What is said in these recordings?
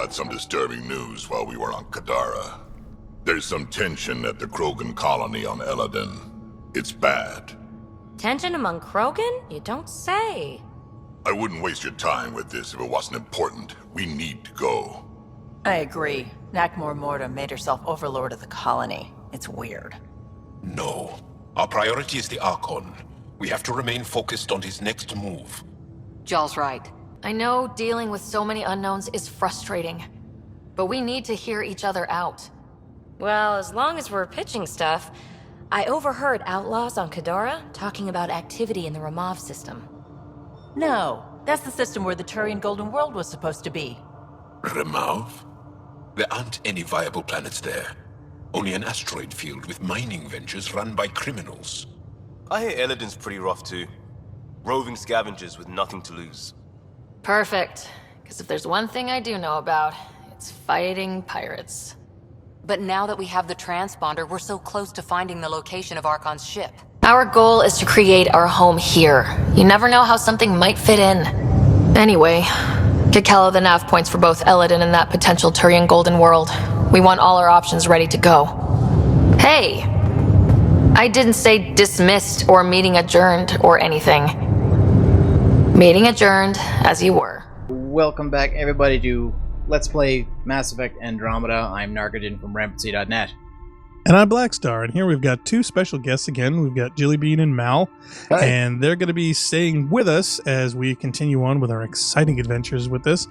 got some disturbing news while we were on Kadara. There's some tension at the Krogan colony on Eladaan. It's bad. Tension among Krogan? You don't say. I wouldn't waste your time with this if it wasn't important. We need to go. I agree. Nakmor Morta made herself overlord of the colony. It's weird. No. Our priority is the Archon. We have to remain focused on his next move. Jall's right. I know dealing with so many unknowns is frustrating, but we need to hear each other out. Well, as long as we're pitching stuff, I overheard outlaws on Kadara talking about activity in the Ramov system. No, that's the system where the Turian Golden World was supposed to be. Ramov? There aren't any viable planets there. Only an asteroid field with mining ventures run by criminals. I hear Eladaan's pretty rough too. Roving scavengers with nothing to lose. Perfect. Because if there's one thing I do know about, it's fighting pirates. But now that we have the transponder, we're so close to finding the location of Archon's ship. Our goal is to create our home here. You never know how something might fit in. Anyway, get Kello the nav points for both Eladaan and that potential Turian Golden World. We want all our options ready to go. Hey! I didn't say dismissed or meeting adjourned or anything. Meeting adjourned, as you were. Welcome back, everybody, to Let's Play Mass Effect Andromeda. I'm Narcogen from Rampancy.net. And I'm Blackstar, and here we've got two special guests again. We've got Jillybean and Mal, Hi. And they're going to be staying with us as we continue on with our exciting adventures with this.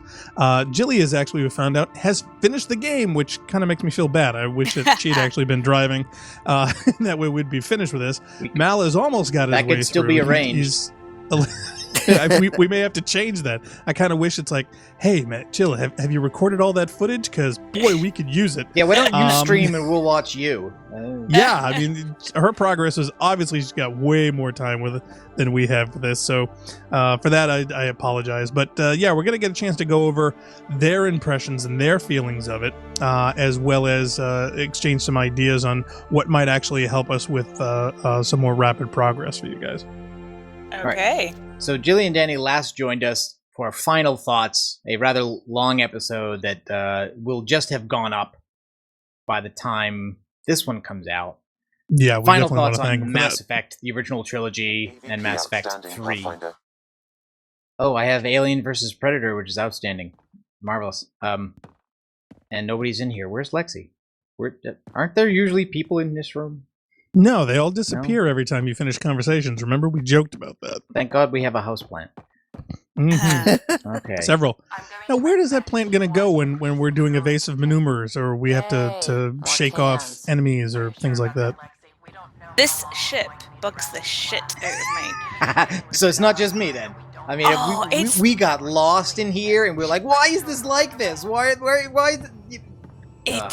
Jilly is actually, we found out, has finished the game, which kind of makes me feel bad. I wish that she'd actually been driving. That way we'd be finished with this. Mal has almost got his way through. That could still be arranged. We may have to change that. I kind of wish it's like, hey, Matt, Jill, have you recorded all that footage? Because, boy, we could use it. Yeah, why don't you stream and we'll watch you? Yeah, I mean, her progress is obviously she's got way more time with it than we have for this. So for that, I apologize. But yeah, we're going to get a chance to go over their impressions and their feelings of it, as well as exchange some ideas on what might actually help us with some more rapid progress for you guys. Okay. Right. So Jilly and Danny last joined us for our final thoughts, a rather long episode that will just have gone up by the time this one comes out. Yeah, we final definitely thoughts want to thank on them for Mass that. Effect, the original trilogy, and Mass Effect 3. Oh, I have Alien versus Predator, which is outstanding. Marvelous. And nobody's in here. Where's Lexi? Aren't there usually people in this room? No, they all disappear every time you finish conversations. Remember, we joked about that. Thank God we have a houseplant. Mm-hmm. Okay. Several. Now, where does that plant going to go when we're doing evasive maneuvers or we have to shake off enemies or things like that? This ship bugs the shit out of me. So it's not just me then. I mean, we got lost in here and we're like, why is this like this? Why?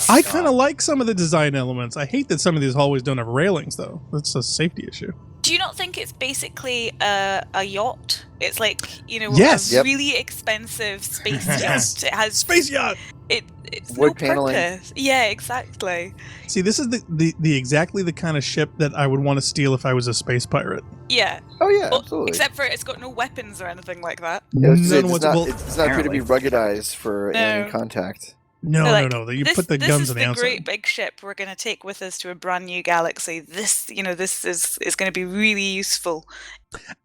I kind of like some of the design elements. I hate that some of these hallways don't have railings, though. That's a safety issue. Do you not think it's basically a yacht? It's like, a really expensive space yacht. It has space yacht. It's wood no paneling. Purpose. Yeah, exactly. See, this is the exactly the kind of ship that I would want to steal if I was a space pirate. Yeah. Oh yeah, well, absolutely. Except for it's got no weapons or anything like that. Yeah, it's not going to be ruggedized for alien contact. No. You put the guns on the outside. This is the great big ship we're going to take with us to a brand new galaxy. This is going to be really useful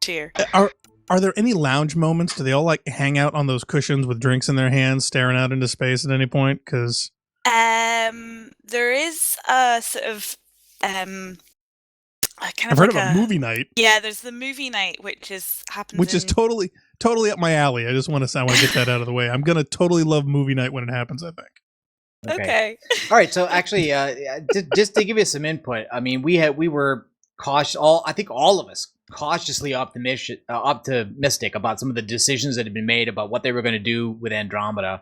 here. Are there any lounge moments? Do they all like hang out on those cushions with drinks in their hands, staring out into space at any point? Because there is a sort of I've heard of a movie night. Yeah, there's the movie night, which is totally up my alley. I just want to get that out of the way. I'm gonna totally love movie night when it happens, I think. Okay. All right. So actually, just to give you some input, I mean, we were cautious. I think all of us cautiously optimistic about some of the decisions that had been made about what they were going to do with Andromeda.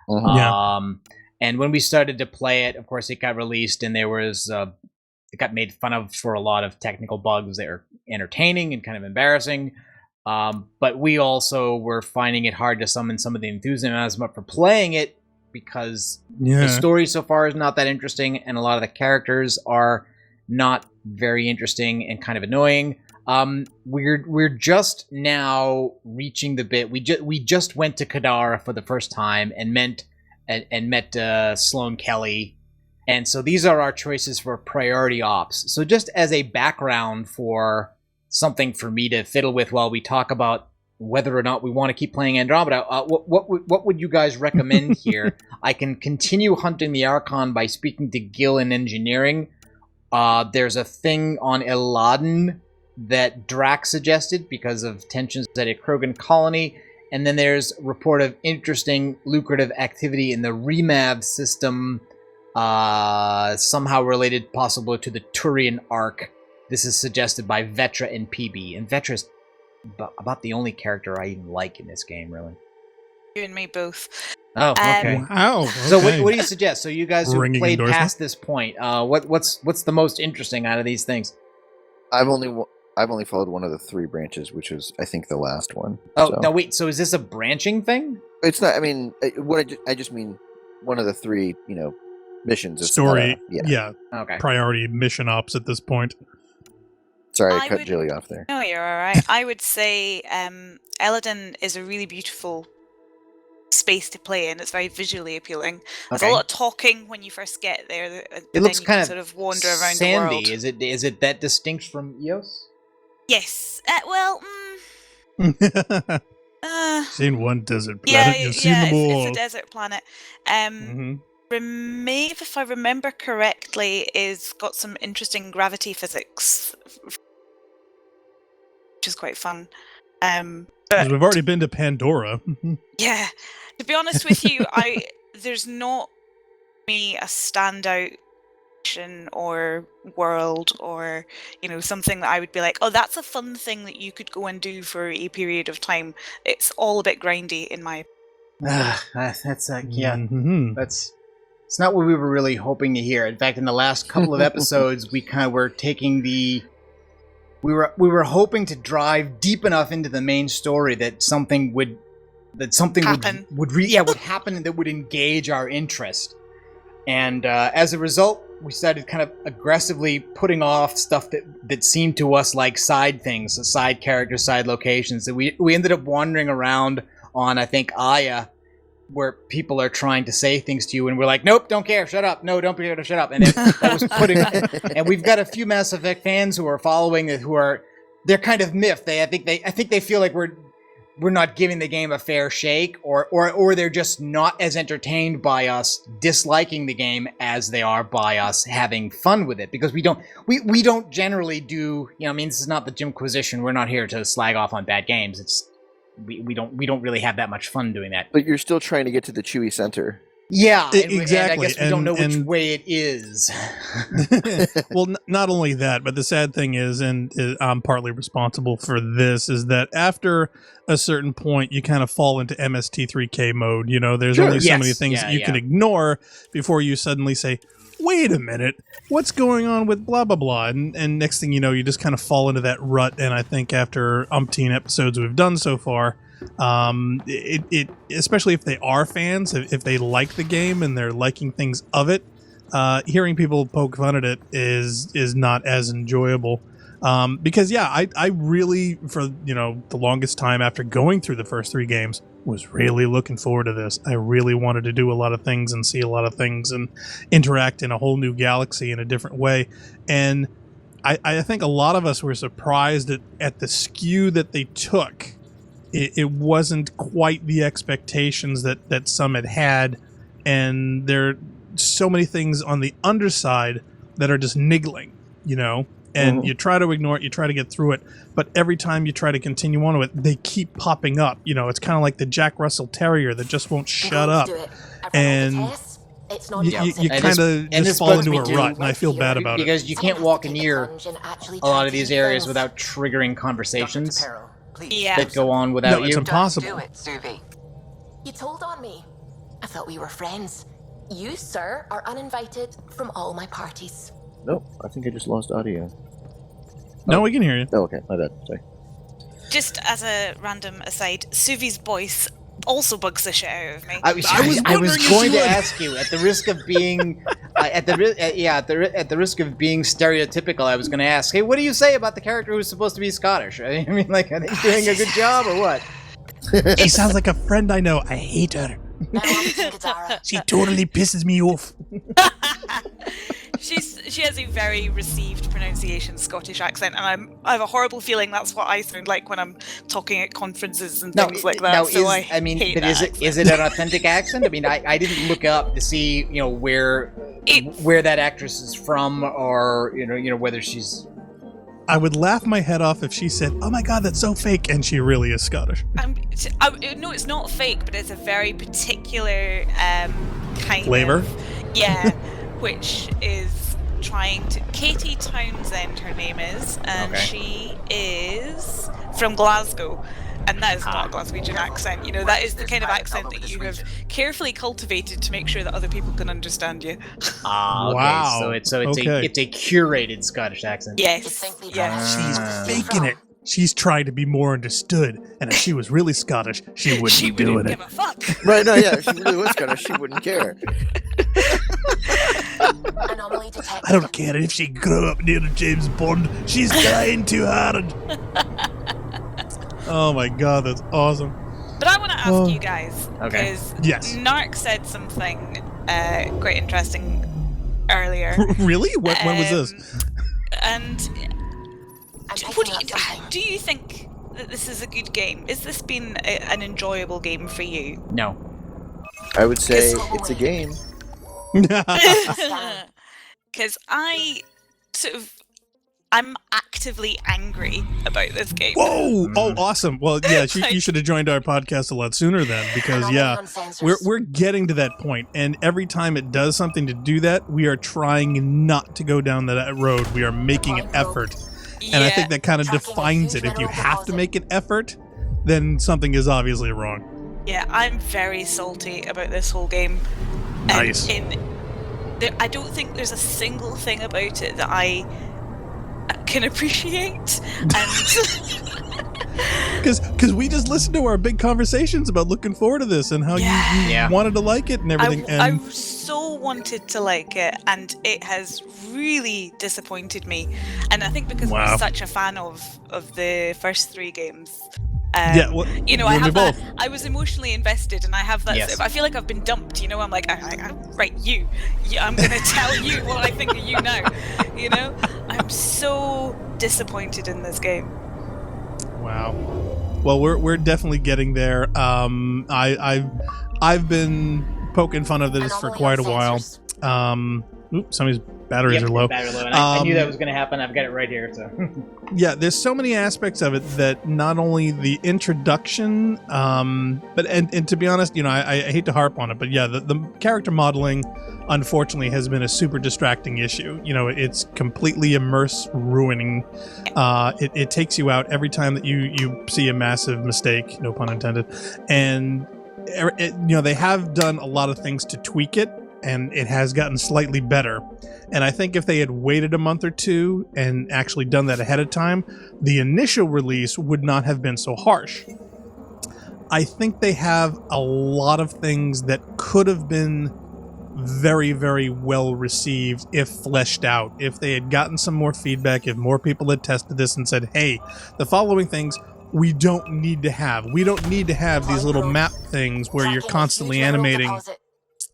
And when we started to play it, of course, it got released, and there was it got made fun of for a lot of technical bugs that are entertaining and kind of embarrassing. But we also were finding it hard to summon some of the enthusiasm for playing it because the story so far is not that interesting, and a lot of the characters are not very interesting and kind of annoying. We're just now reaching the bit. We just went to Kadara for the first time and met and met Sloan Kelly. And so these are our choices for priority ops. So just as a background for something for me to fiddle with while we talk about whether or not we want to keep playing Andromeda, what would you guys recommend here? I can continue hunting the Archon by speaking to Gil in engineering. There's a thing on Eladaan that Drax suggested because of tensions at a Krogan colony. And then there's a report of interesting, lucrative activity in the Remav system, somehow related possibly to the Turian arc. This is suggested by Vetra and PB. And Vetra's about the only character I even like in this game, really. You and me both. Oh, okay. Wow. So okay. what do you suggest? So you guys who Ringing played endorsement? past this point, what's the most interesting out of these things? I've only followed one of the 3 branches, which was, I think, the last one. Oh, so. no, wait. So is this a branching thing? It's not. I mean, I just mean one of the 3, missions. Is Story, yeah. Okay. Priority mission ops at this point. Sorry, I cut Jilly off there. No, you're all right. I would say Eladaan is a really beautiful space to play in. It's very visually appealing. There's a lot of talking when you first get there. It looks kind of sort of wander around sandy. the world. Is it that distinct from Eos? Yes. Seen one desert planet. You've seen them all. It's a desert planet. Remaeve, if I remember correctly, is got some interesting gravity physics, which is quite fun. Because we've already been to Pandora. Yeah, to be honest with you, there's not me a standout mission or world or something that I would be like, oh, that's a fun thing that you could go and do for a period of time. It's all a bit grindy in my. That's it's not what we were really hoping to hear. In fact, in the last couple of episodes, we kind of were taking we were hoping to drive deep enough into the main story that something would happen. would happen and that would engage our interest. And as a result, we started kind of aggressively putting off stuff that seemed to us like side things, side characters, side locations. That we ended up wandering around on, I think, Aya, where people are trying to say things to you, and we're like, nope, don't care, shut up, no, don't be able to shut up. And that was putting, and we've got a few Mass Effect fans who are following it, they're kind of miffed. I think they feel like we're not giving the game a fair shake, or they're just not as entertained by us disliking the game as they are by us having fun with it, because we don't generally do, this is not the Jimquisition. We're not here to slag off on bad games. It's we don't really have that much fun doing that. But you're still trying to get to the Chewy Center. Yeah, exactly. And I guess we don't know which way it is. Well, not only that, but the sad thing is, and I'm partly responsible for this, is that after a certain point, you kind of fall into MST3K mode. There's only so many things that you can ignore before you suddenly say, wait a minute, what's going on with blah, blah, blah? And next thing you know, you just kind of fall into that rut. And I think after umpteen episodes we've done so far, it especially if they are fans, if they like the game and they're liking things of it, hearing people poke fun at it is not as enjoyable. Because I really, for the longest time after going through the first 3 games, was really looking forward to this. I really wanted to do a lot of things and see a lot of things and interact in a whole new galaxy in a different way. And I think a lot of us were surprised at the skew that they took. It wasn't quite the expectations that some had, and there are so many things on the underside that are just niggling, and you try to ignore it, you try to get through it, but every time you try to continue on with it, they keep popping up. It's kind of like the Jack Russell Terrier that just won't shut up, and you kind of just fall into a rut, and I feel bad about it. Because you can't walk near a lot of these areas without triggering conversations that go on without you. It's impossible. Do it, Suvi. You told on me. I thought we were friends. You, sir, are uninvited from all my parties. Nope, I think I just lost audio. No, we can hear you. Oh, okay, my bad. Sorry. Just as a random aside, Suvi's voice also bugs the shit out of me. I was going to ask you, at the risk of being, at the risk of being stereotypical, I was going to ask, hey, what do you say about the character who's supposed to be Scottish? I mean, are they doing a good job or what? She sounds like a friend I know. I hate her. She totally pisses me off. She has a very received pronunciation Scottish accent, and I have a horrible feeling that's what I sound like when I'm talking at conferences and things like that. So hate that accent. Is it an authentic accent? I mean, I didn't look up to see where that actress is from, or whether she's. I would laugh my head off if she said, "Oh my god, that's so fake," and she really is Scottish. No, it's not fake, but it's a very particular kind flavor. Which is trying to. Katie Townsend, her name is, and she is from Glasgow. And that is not a Glaswegian accent. That is the kind of accent that you have carefully cultivated to make sure that other people can understand you. Okay. Wow. So it's a curated Scottish accent. Yes. She's faking it. She's trying to be more understood, and if she was really Scottish, she wouldn't be doing it. Give a fuck. Right? No, yeah. If she really was Scottish, she wouldn't care. I don't care if she grew up near James Bond. She's trying too hard. Oh my god, that's awesome. But I want to ask you guys, because Narc said something quite interesting earlier. Really? When was this? And do you think that this is a good game? Has this been an enjoyable game for you? No. I would say it's a game. Because I'm actively angry about this game. Whoa! Oh, awesome. Well, yeah, you should have joined our podcast a lot sooner then, because we're getting to that point, and every time it does something to do that, we are trying not to go down that road. We are making an effort, and I think that kind of defines it. If you have to make an effort, then something is obviously wrong. Yeah, I'm very salty about this whole game. Nice. I don't think there's a single thing about it that I can appreciate, and because we just listened to our big conversations about looking forward to this and how you wanted to like it and everything. I so wanted to like it, and it has really disappointed me. And I think because I'm such a fan of the first three games. I have that. I was emotionally invested, and I have that. Yes. I feel like I've been dumped. I'm like, right, you. I'm going to tell you what I think of you now. I'm so disappointed in this game. Wow. Well, we're definitely getting there. I've been poking fun of this for quite a while. Somebody's batteries are low. Battery low. And I knew that was going to happen. I've got it right here. So. Yeah, there's so many aspects of it that not only the introduction, but to be honest, I hate to harp on it, but yeah, the character modeling, unfortunately, has been a super distracting issue. It's completely ruining. It takes you out every time that you see a massive mistake, no pun intended, and they have done a lot of things to tweak it, and it has gotten slightly better. And I think if they had waited a month or two and actually done that ahead of time, the initial release would not have been so harsh. I think they have a lot of things that could have been very, very well received if fleshed out. If they had gotten some more feedback, if more people had tested this and said, hey, the following things we don't need to have. We don't need to have these little map things where you're constantly animating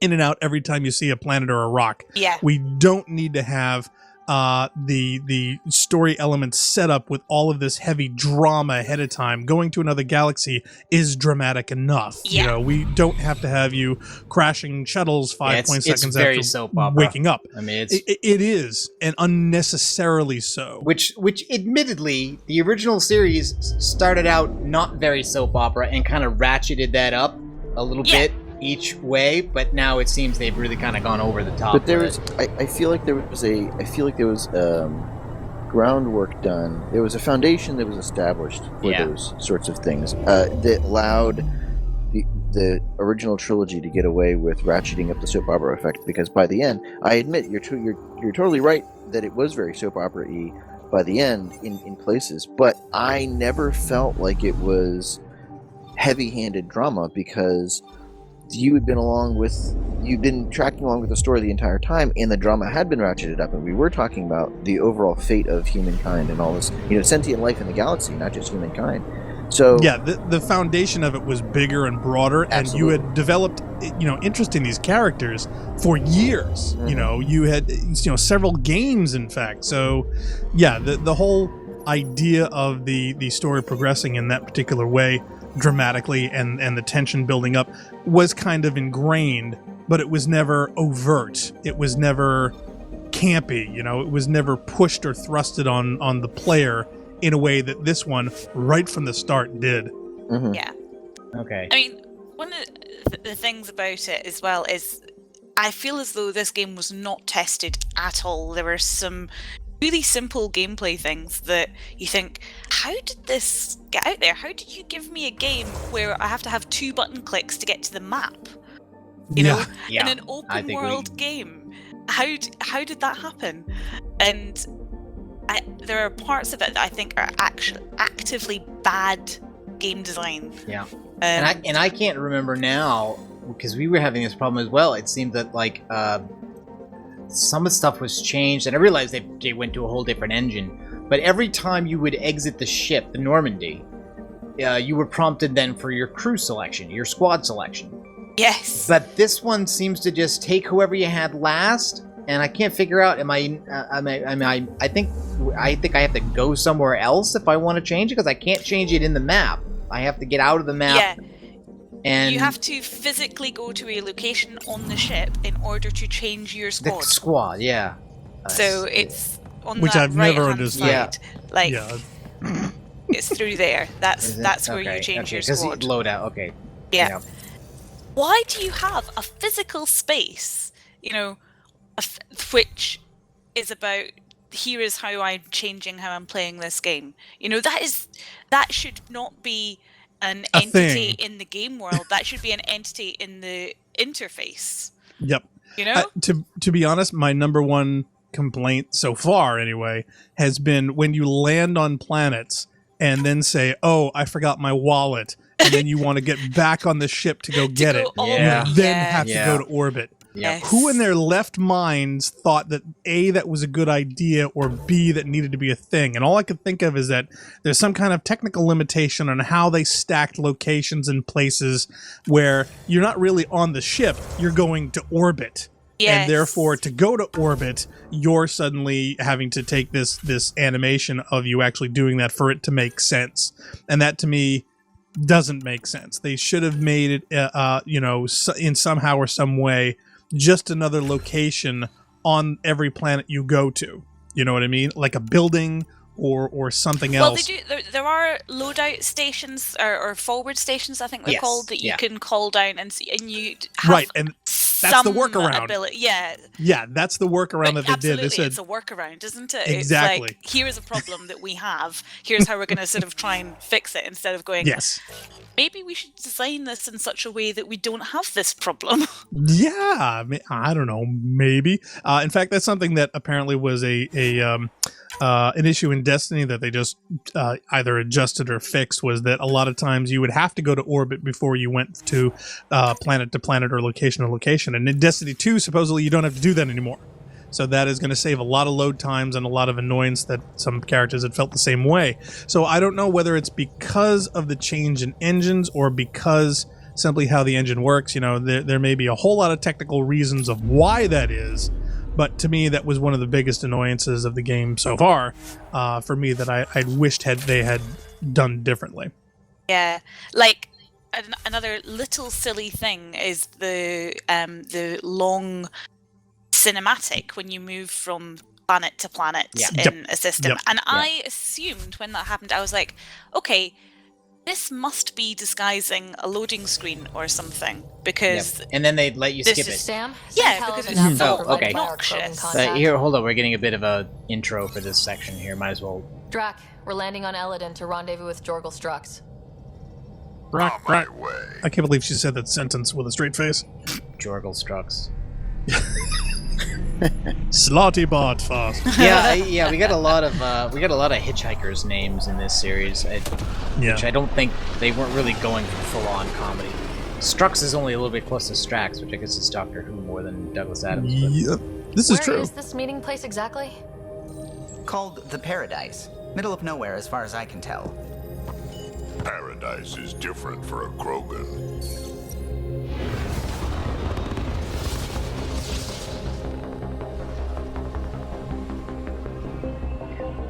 in and out every time you see a planet or a rock. Yeah. We don't need to have the story elements set up with all of this heavy drama ahead of time. Going to another galaxy is dramatic enough. Yeah. We don't have to have you crashing shuttles 5 seconds very after soap opera. waking up. I mean, it is, and unnecessarily so. Which admittedly, the original series started out not very soap opera and kind of ratcheted that up a little bit each way, but now it seems they've really kind of gone over the top. But there was, I feel like there was groundwork done. There was a foundation that was established for those sorts of things that allowed the original trilogy to get away with ratcheting up the soap opera effect. Because by the end, I admit you're totally right that it was very soap opera-y by the end in places, but I never felt like it was heavy-handed drama because you'd been tracking along with the story the entire time, and the drama had been ratcheted up, and we were talking about the overall fate of humankind and all this, sentient life in the galaxy, not just humankind. So yeah, the foundation of it was bigger and broader, and you had developed interest in these characters for years. You had several games, in fact. So yeah, the whole idea of the story progressing in that particular way dramatically and the tension building up was kind of ingrained, but it was never overt. It was never campy. It was never pushed or thrusted on the player in a way that this one right from the start did. Mm-hmm. Yeah. Okay. I mean, one of the things about it as well is I feel as though this game was not tested at all. There were some really simple gameplay things that you think, how did this get out there? How did you give me a game where I have to have 2 button clicks to get to the map? You know, in an open world game. How did that happen? And there are parts of it that I think are actually actively bad game design. Yeah. And I can't remember now, because we were having this problem as well. It seemed that like some of the stuff was changed, and I realized they went to a whole different engine. But every time you would exit the ship, the Normandy, you were prompted then for your crew selection, your squad selection. Yes. But this one seems to just take whoever you had last, and I can't figure out. I think I have to go somewhere else if I want to change it, because I can't change it in the map. I have to get out of the map. Yeah. And you have to physically go to a location on the ship in order to change your squad. The squad, yeah. So it's on which that I've never right-hand understood. side. Like, Yeah. it's through there. That's where you change your squad. Load out. Okay. Yeah. Why do you have a physical space, which is about, here is how I'm changing how I'm playing this game? That should not be an entity in the game world. That should be an entity in the interface. Yep. To be honest, my number one complaint so far, anyway, has been when you land on planets and then say, "Oh, I forgot my wallet," and then you want to get back on the ship to go get it. You then have to go to orbit. Yes. Who in their left minds thought that A, that was a good idea, or B, that needed to be a thing? And all I could think of is that there's some kind of technical limitation on how they stacked locations and places where you're not really on the ship, you're going to orbit. Yes. And therefore, to go to orbit, you're suddenly having to take this animation of you actually doing that for it to make sense. And that, to me, doesn't make sense. They should have made it, in somehow or some way, just another location on every planet you go to. You know what I mean? Like a building or something else. Well, they do. There are loadout stations or forward stations, I think they're called, that you can call down and you have right, and that's the workaround. Yeah, that's the workaround that they did. They said, it's a workaround, isn't it? Exactly. It's like, here is a problem that we have. Here's how we're going to sort of try and fix it, instead of going, yes, maybe we should design this in such a way that we don't have this problem. Yeah, I don't know, maybe. In fact, that's something that apparently was an issue in Destiny that they just either adjusted or fixed, was that a lot of times you would have to go to orbit before you went to planet to planet or location to location. And in Destiny 2, supposedly you don't have to do that anymore. So that is going to save a lot of load times and a lot of annoyance that some characters had felt the same way. So I don't know whether it's because of the change in engines or because simply how the engine works. There may be a whole lot of technical reasons of why that is. But to me, that was one of the biggest annoyances of the game so far, for me, that I wished they had done differently. Yeah, like another little silly thing is the long cinematic when you move from planet to planet in a system. And I assumed when that happened, I was like, okay, this must be disguising a loading screen or something, because and then they'd let you skip it. Sam? Yeah, because it's so okay. obnoxious. Here, hold on. We're getting a bit of a intro for this section here. Might as well. Drac, we're landing on Eladaan to rendezvous with Jorgal Strux. Right. Way. I can't believe she said that sentence with a straight face. Jorgal Strux. Slotty bot fast. Yeah. We got a lot of hitchhikers' names in this series, which I don't think they weren't really going for full-on comedy. Strux is only a little bit close to Strax, which I guess is Doctor Who more than Douglas Adams. Yep, this is true. Where is this meeting place exactly? Called the Paradise. Middle of nowhere, as far as I can tell. Paradise is different for a Krogan.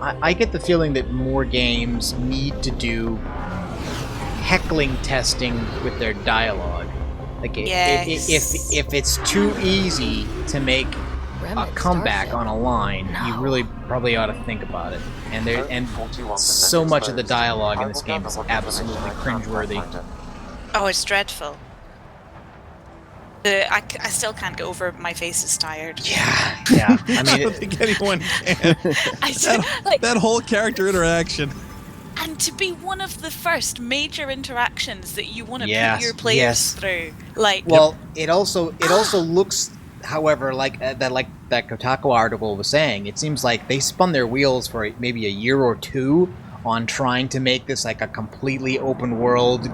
I get the feeling that more games need to do heckling testing with their dialogue. Like, if it's too easy to make a comeback on a line, you really probably ought to think about it. And so much of the dialogue in this game is absolutely cringeworthy. Oh, it's dreadful. I still can't get over my face is tired. Yeah. I don't think anyone can. That whole character interaction. And to be one of the first major interactions that you want to put your players through, it also looks, however, like that Kotaku article was saying, it seems like they spun their wheels for maybe a year or two on trying to make this like a completely open world,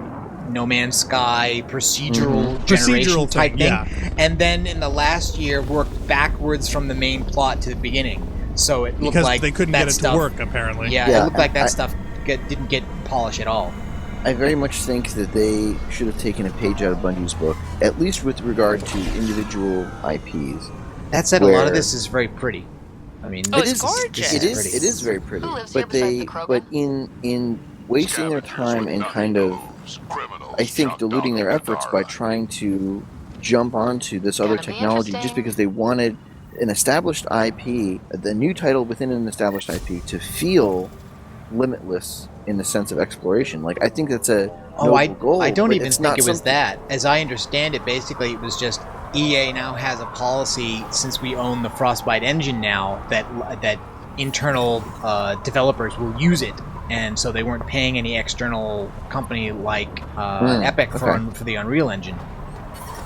No Man's Sky procedural generation type thing, and then in the last year worked backwards from the main plot to the beginning. So it looked like they couldn't get it to work apparently. Yeah, it looked like that stuff didn't get polished at all. I very much think that they should have taken a page out of Bungie's book, at least with regard to individual IPs. That said, a lot of this is very pretty. I mean, it's gorgeous. It is very pretty. But in wasting their time and kind of, I think, diluting their efforts by trying to jump onto this other technology just because they wanted an established IP, the new title within an established IP, to feel limitless in the sense of exploration. Like, I think that's a noble goal. I don't even think it was that. As I understand it, basically it was just EA now has a policy, since we own the Frostbite engine now, that internal developers will use it, and so they weren't paying any external company like Epic for the Unreal Engine.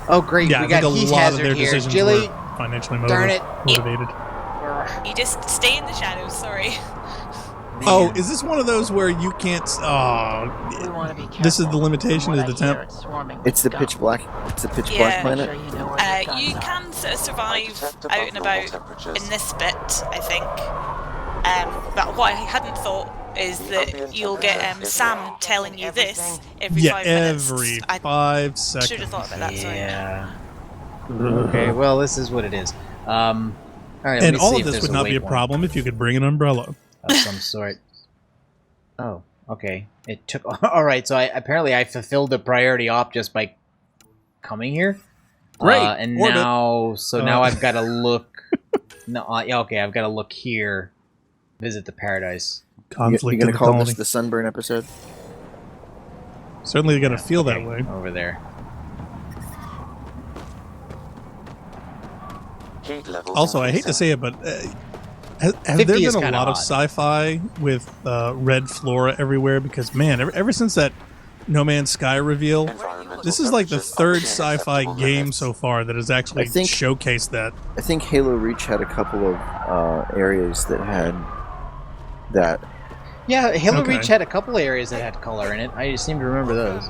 Oh great, yeah, we got Heath Hazard here. Jilly, financially motivated. You just stay in the shadows, sorry. Oh, is this one of those where you can't? This is the limitation of the temp. It's the pitch black. It's the pitch black planet. You can sort of survive out and about in this bit, I think. But what I hadn't thought is that you'll get Sam telling you this every 5 minutes. Every 5 seconds. Should have thought about that. Sorry. Yeah. Okay. Well, this is what it is. All right. And all of this would not be a problem if you could bring an umbrella of some sort. Oh, okay. It took. All right. So apparently I fulfilled the priority op just by coming here. Great. And now I've got to look. No. Okay. I've got to look here. Visit the paradise. Conflict. You're gonna call this the Sunburn episode? Certainly, going to feel that way over there. Also, I hate to say it, but have there been a lot of sci-fi with red flora everywhere? Because, man, ever since that No Man's Sky reveal, this is like the third sci-fi game so far that has actually showcased that. I think Halo Reach had a couple of areas that had that. Yeah, Halo Reach had a couple of areas that had color in it. I just seem to remember those.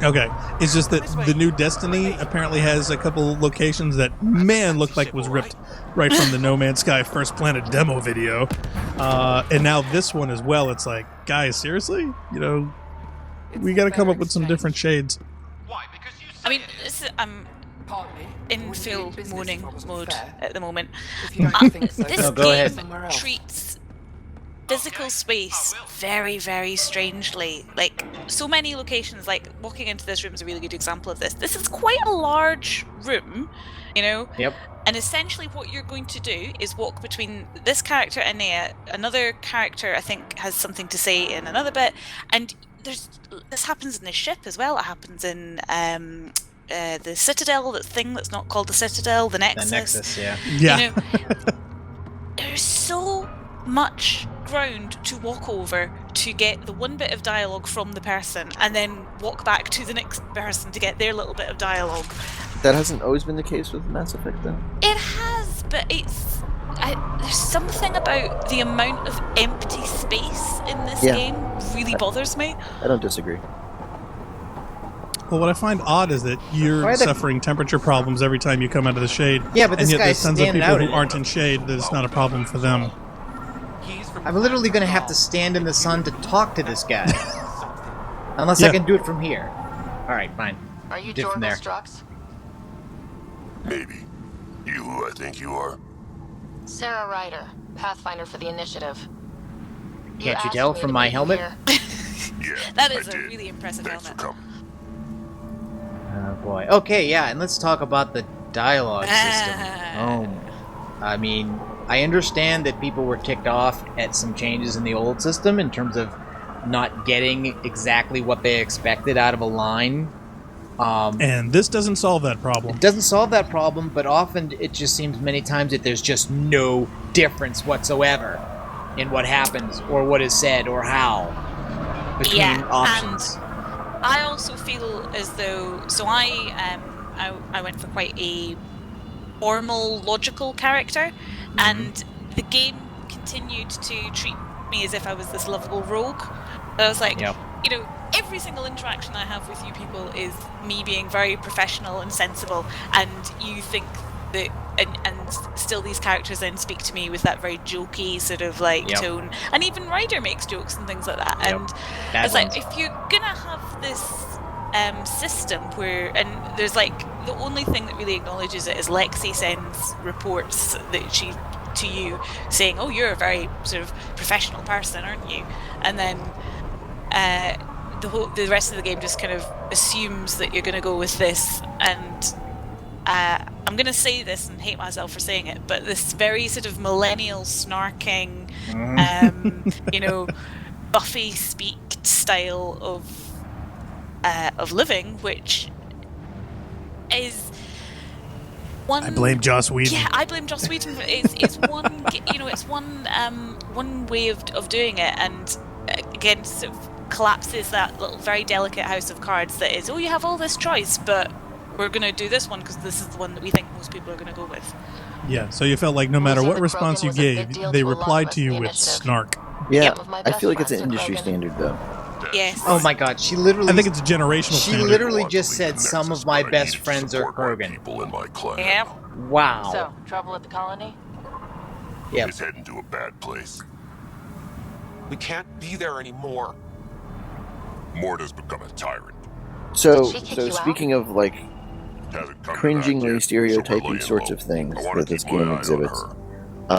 Okay, it's just that the new Destiny apparently has a couple locations that, man, looked like it was ripped right from the No Man's Sky First Planet demo video. And now this one as well, it's like, guys, seriously? You know, we got to come up with some different shades. I mean, I'm in full mourning mode at the moment. This game treats physical space very, very strangely. Like, so many locations, like walking into this room is a really good example of this. This is quite a large room, you know? Yep. And essentially what you're going to do is walk between this character and another character, I think, has something to say in another bit, and this happens in the ship as well. It happens in the Citadel, that thing that's not called the Citadel, the Nexus. The Nexus, yeah. You know, there's so much ground to walk over to get the one bit of dialogue from the person, and then walk back to the next person to get their little bit of dialogue. That hasn't always been the case with Mass Effect, though. It has, but there's something about the amount of empty space in this game really bothers me. I don't disagree. Well, what I find odd is that you're suffering temperature problems every time you come out of the shade. Yeah, but this and yet guy's there's tons of people who out aren't in shade that it's not a problem for them. I'm literally going to have to stand in the sun to talk to this guy. Unless I can do it from here. Alright, fine. Are you do it from there. Strux? Maybe. I think you are. Sarah Ryder, Pathfinder for the Initiative. Can't you tell from my helmet? Yeah, That I is a did. really impressive Thanks for helmet. coming. Oh boy. Okay, yeah, and let's talk about the dialogue system. I mean, I understand that people were ticked off at some changes in the old system in terms of not getting exactly what they expected out of a line. And this doesn't solve that problem. It doesn't solve that problem, but often it just seems many times that there's just no difference whatsoever in what happens or what is said or how between options. And I also feel as though I went for quite a formal, logical character, and the game continued to treat me as if I was this lovable rogue. I was like, you know, every single interaction I have with you people is me being very professional and sensible, and you think that, and still these characters then speak to me with that very jokey sort of like tone, and even Ryder makes jokes and things like that. And it's like, if you're gonna have this system where, and there's like, the only thing that really acknowledges it is Lexi sends reports that she to you saying, oh, you're a very sort of professional person, aren't you? And then the rest of the game just kind of assumes that you're going to go with this, and I'm going to say this and hate myself for saying it, but this very sort of millennial snarking, you know, Buffy speak style of living, which is one. I blame Joss Whedon. Yeah, I blame Joss Whedon. It's one, you know, it's one way of doing it, and again, sort of collapses that little very delicate house of cards that is, oh, you have all this choice, but we're going to do this one because this is the one that we think most people are going to go with. Yeah, so you felt like no matter what response you gave, they replied to you with snark. Yeah, I feel like it's an industry standard, though. Yes. Oh my god, she literally... I think it's a generational She standard. literally just said some of my best friends are Krogan. People in my clan. Yep. Wow. So, trouble at the colony? Yep. It's heading to a bad place. We can't be there anymore. Morta's become a tyrant. So, Did she kick so you speaking of like Hasn't come cringingly back yet, so we're stereotyping laying sorts low. of things I wanna that this keep my game eye on exhibits. her.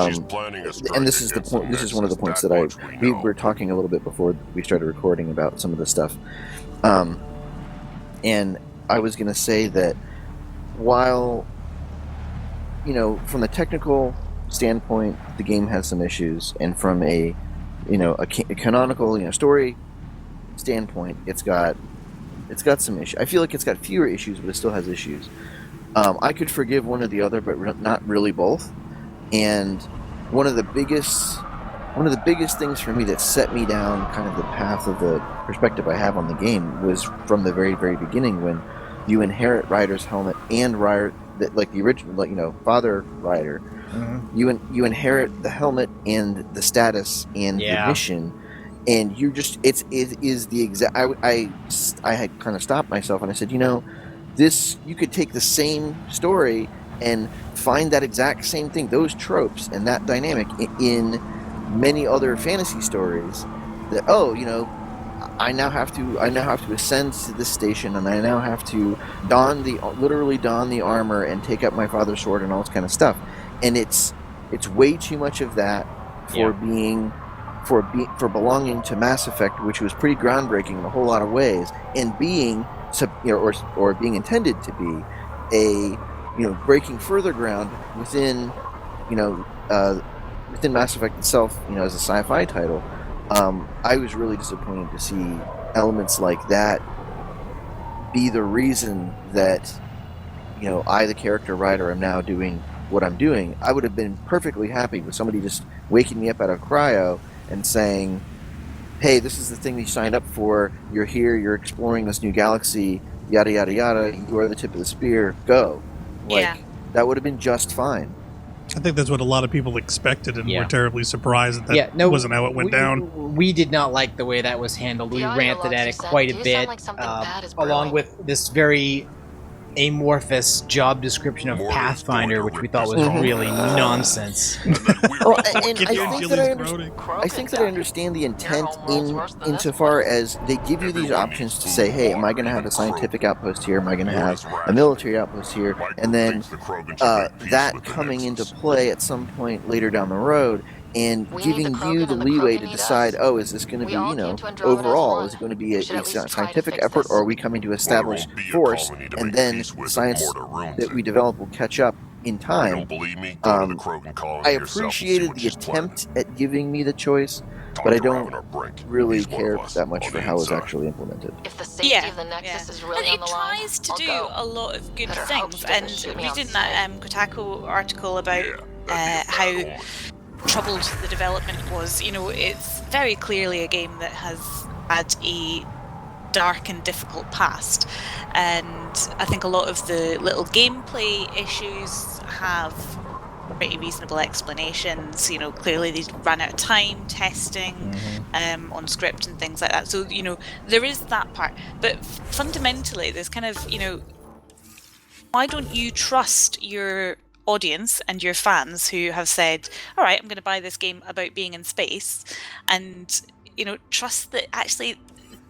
She's planning a strike And this is the against point. This is one of the points that we were talking a little bit before we started recording about some of the stuff. And I was going to say that while, you know, from the technical standpoint, the game has some issues, and from a canonical, you know, story standpoint, it's got some issues. I feel like it's got fewer issues, but it still has issues. I could forgive one or the other, but not really both. And one of the biggest things for me that set me down kind of the path of the perspective I have on the game was from the very, very beginning, when you inherit Ryder's helmet and Ryder, like the original, like, you know, Father Ryder. Mm-hmm. You inherit the helmet and the status and the mission, and you just it is the exact. I had kind of stopped myself and I said, you know, this, you could take the same story and find that exact same thing, those tropes and that dynamic in many other fantasy stories. That, oh, you know, I now have to ascend to this station, and I now have to literally don the armor and take up my father's sword and all this kind of stuff. And it's way too much of that for for belonging to Mass Effect, which was pretty groundbreaking in a whole lot of ways, and being, you know, or being intended to be a, you know, breaking further ground within, you know, within Mass Effect itself, you know, as a sci-fi title. I was really disappointed to see elements like that be the reason that, you know, I, the character Ryder, am now doing what I'm doing. I would have been perfectly happy with somebody just waking me up out of cryo and saying, hey, this is the thing you signed up for, you're here, you're exploring this new galaxy, yada yada yada, you are the tip of the spear, go. Like, that would have been just fine. I think that's what a lot of people expected, and were terribly surprised that wasn't how it went down. We did not like the way that was handled. We ranted at it quite a bit, along with this very amorphous job description of Pathfinder, which we thought was really nonsense. And I think that I understand the intent insofar as they give you these options to say, hey, am I going to have a scientific outpost here? Am I going to have a military outpost here? And then that coming into play at some point later down the road, and We giving need the you Krogan the and the leeway Krogan to need decide, us. oh, is this going to be, We all you know, came to Andromeda as overall, one. is it going to be We a should at least try to scientific fix effort, this. or are we coming to establish won't be a force, colony to and make then peace with and science mortar runes that we in. develop will catch up in You time. don't believe me? Go to the Krogan colony I yourself and see appreciated what the she's planning. attempt at giving me the choice, Talk but I to don't Raven or Brink. really He's one care of us that much on for the how it's inside. actually implemented. If the safety Yeah, of the Nexus is really and on it the line, tries to I'll do go. a lot of good Better hope things. she doesn't And shoot me on reading sight. that Kotaku article about Yeah, that'd be a how bad omen. troubled the development was, you know, it's very clearly a game that has had a dark and difficult past, and I think a lot of the little gameplay issues have pretty reasonable explanations. You know, clearly they ran out of time testing on script and things like that, so you know there is that part, but fundamentally there's kind of, you know, why don't you trust your audience and your fans who have said, all right, I'm going to buy this game about being in space, and you know, trust that actually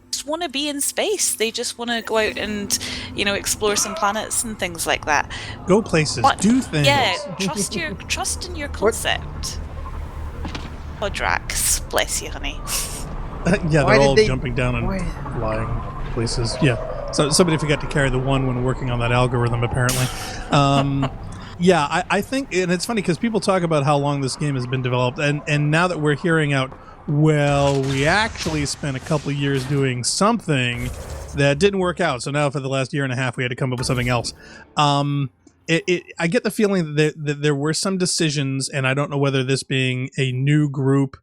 just want to be in space. They just want to go out and, you know, explore some planets and things like that. Go places, do things. Yeah, trust in your concept. Podrax, bless you, honey. Yeah, Why they're did all they- jumping down and flying places. Yeah. So somebody forgot to carry the one when working on that algorithm, apparently. Yeah, I think, and it's funny because people talk about how long this game has been developed, and now that we're hearing out, well, we actually spent a couple years doing something that didn't work out, so now for the last year and a half we had to come up with something else. I get the feeling that there were some decisions, and I don't know whether this being a new group,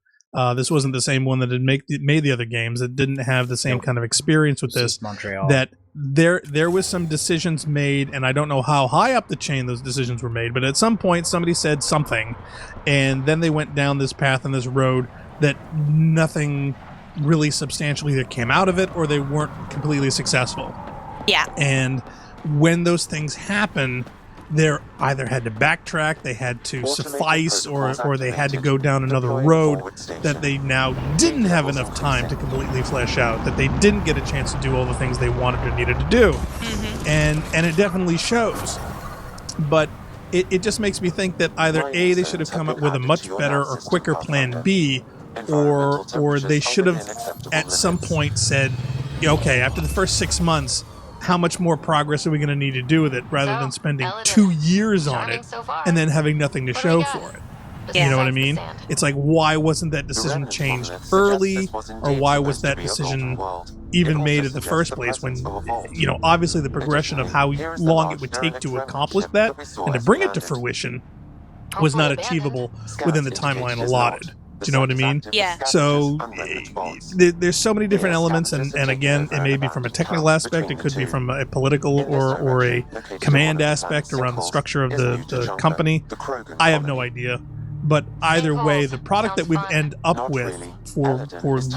this wasn't the same one that had made the other games, that didn't have the same kind of experience with this, Montreal. that there was some decisions made, and I don't know how high up the chain those decisions were made, but at some point somebody said something, and then they went down this path and this road that nothing really substantially either came out of it, or they weren't completely successful. Yeah. And when those things happen, they either had to backtrack, they had to suffice, or they had to go down another road that they now didn't have enough time to completely flesh out, that they didn't get a chance to do all the things they wanted or needed to do. And it definitely shows. But it just makes me think that either A, they should have come up with a much better or quicker plan B, or they should have at some point said, okay, after the first 6 months, how much more progress are we going to need to do with it, rather than spending 2 years on it and then having nothing to show for it. You know what I mean? It's like, why wasn't that decision changed early, or why was that decision even made in the first place when, you know, obviously the progression of how long it would take to accomplish that and to bring it to fruition was not achievable within the timeline allotted. Do you know what I mean? Yeah. So there's so many different elements, and again, it may be from a technical aspect, it could be from a political or a command aspect around the structure of the company. I have no idea. But either way, the product that we've end up with, for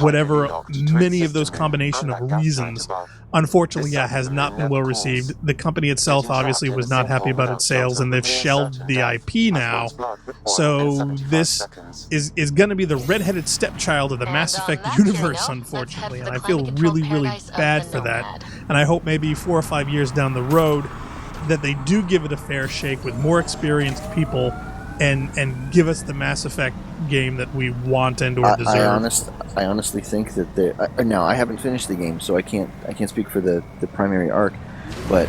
whatever many of those combination of reasons, unfortunately, has not been well received. The company itself obviously was not happy about its sales, and they've shelved the IP now. So this is going to be the redheaded stepchild of the Mass Effect universe, unfortunately, and I feel really, really bad for that. And I hope maybe 4 or 5 years down the road that they do give it a fair shake with more experienced people, and give us the Mass Effect game that we want and or deserve. I honestly think that now I haven't finished the game, so I can't speak for the primary arc, but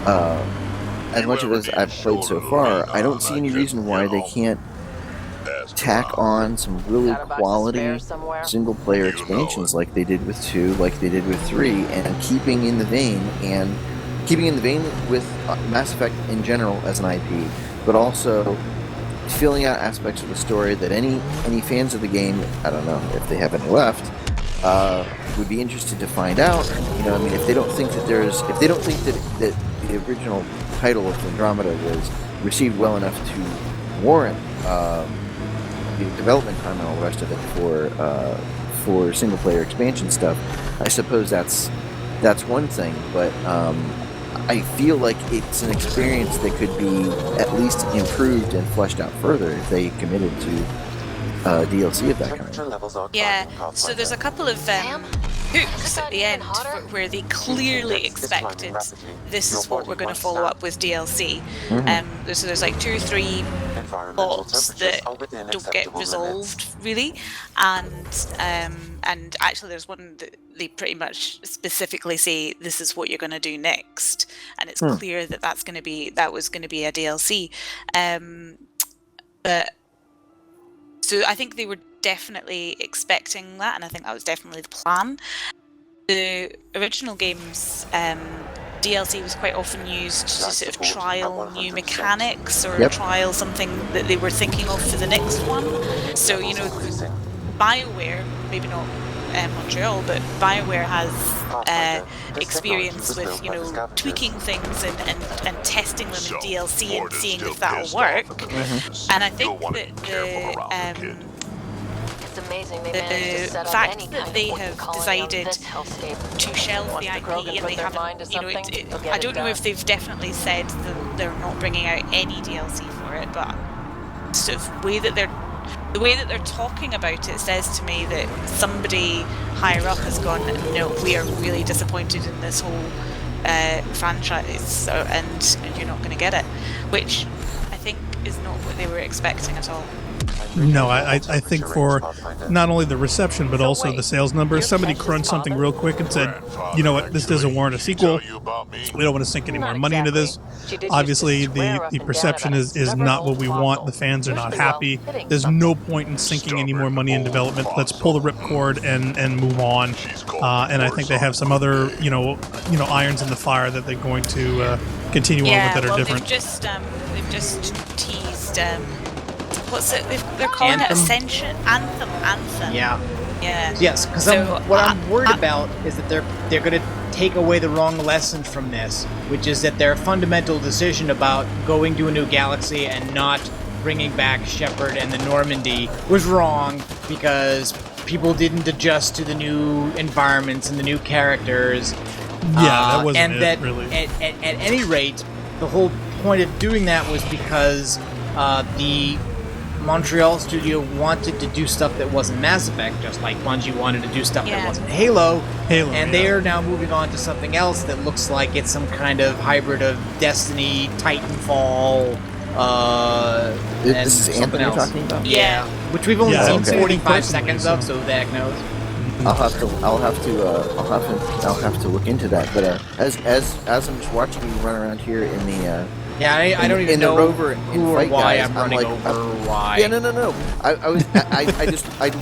as much as I've played so far, I don't see any reason why they can't tack on some really quality single player expansions like they did with 2, like they did with 3, and keeping in the vein with Mass Effect in general as an IP, but also filling out aspects of the story that any fans of the game, I don't know if they have any left, would be interested to find out. You know, I mean, if they don't think that the original title of Andromeda was received well enough to warrant the development time and all the rest of it for single player expansion stuff, I suppose that's one thing, but I feel like it's an experience that could be at least improved and fleshed out further if they committed to DLC of that kind. Yeah, so there's a couple of hooks at the end where they clearly expected this is what we're going to follow up with DLC. So there's like 2 or 3 plots that don't get resolved really, and actually there's one that they pretty much specifically say this is what you're going to do next, and it's clear that that was going to be a DLC. But so I think they were definitely expecting that, and I think that was definitely the plan. The original game's DLC was quite often used to sort of trial new mechanics or trial something that they were thinking of for the next one. So, you know, Bioware, maybe not Montreal, but Bioware has experience with, you know, tweaking things and testing them in DLC and seeing if that'll work. And I think that It's amazing they the fact that they have decided to shelve the IP and they haven't, you know, I don't know if they've definitely said that they're not bringing out any DLC for it, but sort of the way that they're talking about it says to me that somebody higher up has gone, no, we are really disappointed in this whole franchise, and you're not going to get it, which I think is not what they were expecting at all. No, I think for not only the reception but also the sales numbers, somebody crunched something real quick and said, you know what, this doesn't warrant a sequel. We don't want to sink any more money into this. Obviously, the perception is not what we want. The fans are not happy. There's no point in sinking any more money in development. Let's pull the ripcord and move on. And I think they have some other, you know, irons in the fire that they're going to continue on with that are different. They've just teased. What's it? They're calling it Ascension Anthem. Yeah. Yeah. Yes, because what I'm worried about is that they're going to take away the wrong lessons from this, which is that their fundamental decision about going to a new galaxy and not bringing back Shepard and the Normandy was wrong because people didn't adjust to the new environments and the new characters. Yeah, that wasn't and that really. At any rate, the whole point of doing that was because the Montreal studio wanted to do stuff that wasn't Mass Effect, just like Bungie wanted to do stuff that wasn't Halo, and they are now moving on to something else that looks like it's some kind of hybrid of Destiny, Titanfall, This is something Anthem you're else. talking about? Yeah, which we've only seen okay. 45 seconds of, so Zach knows. I'll have to look into that. But as I'm just watching you run around here in the I don't even know rover who or why I'm running over. Why? Yeah, no. I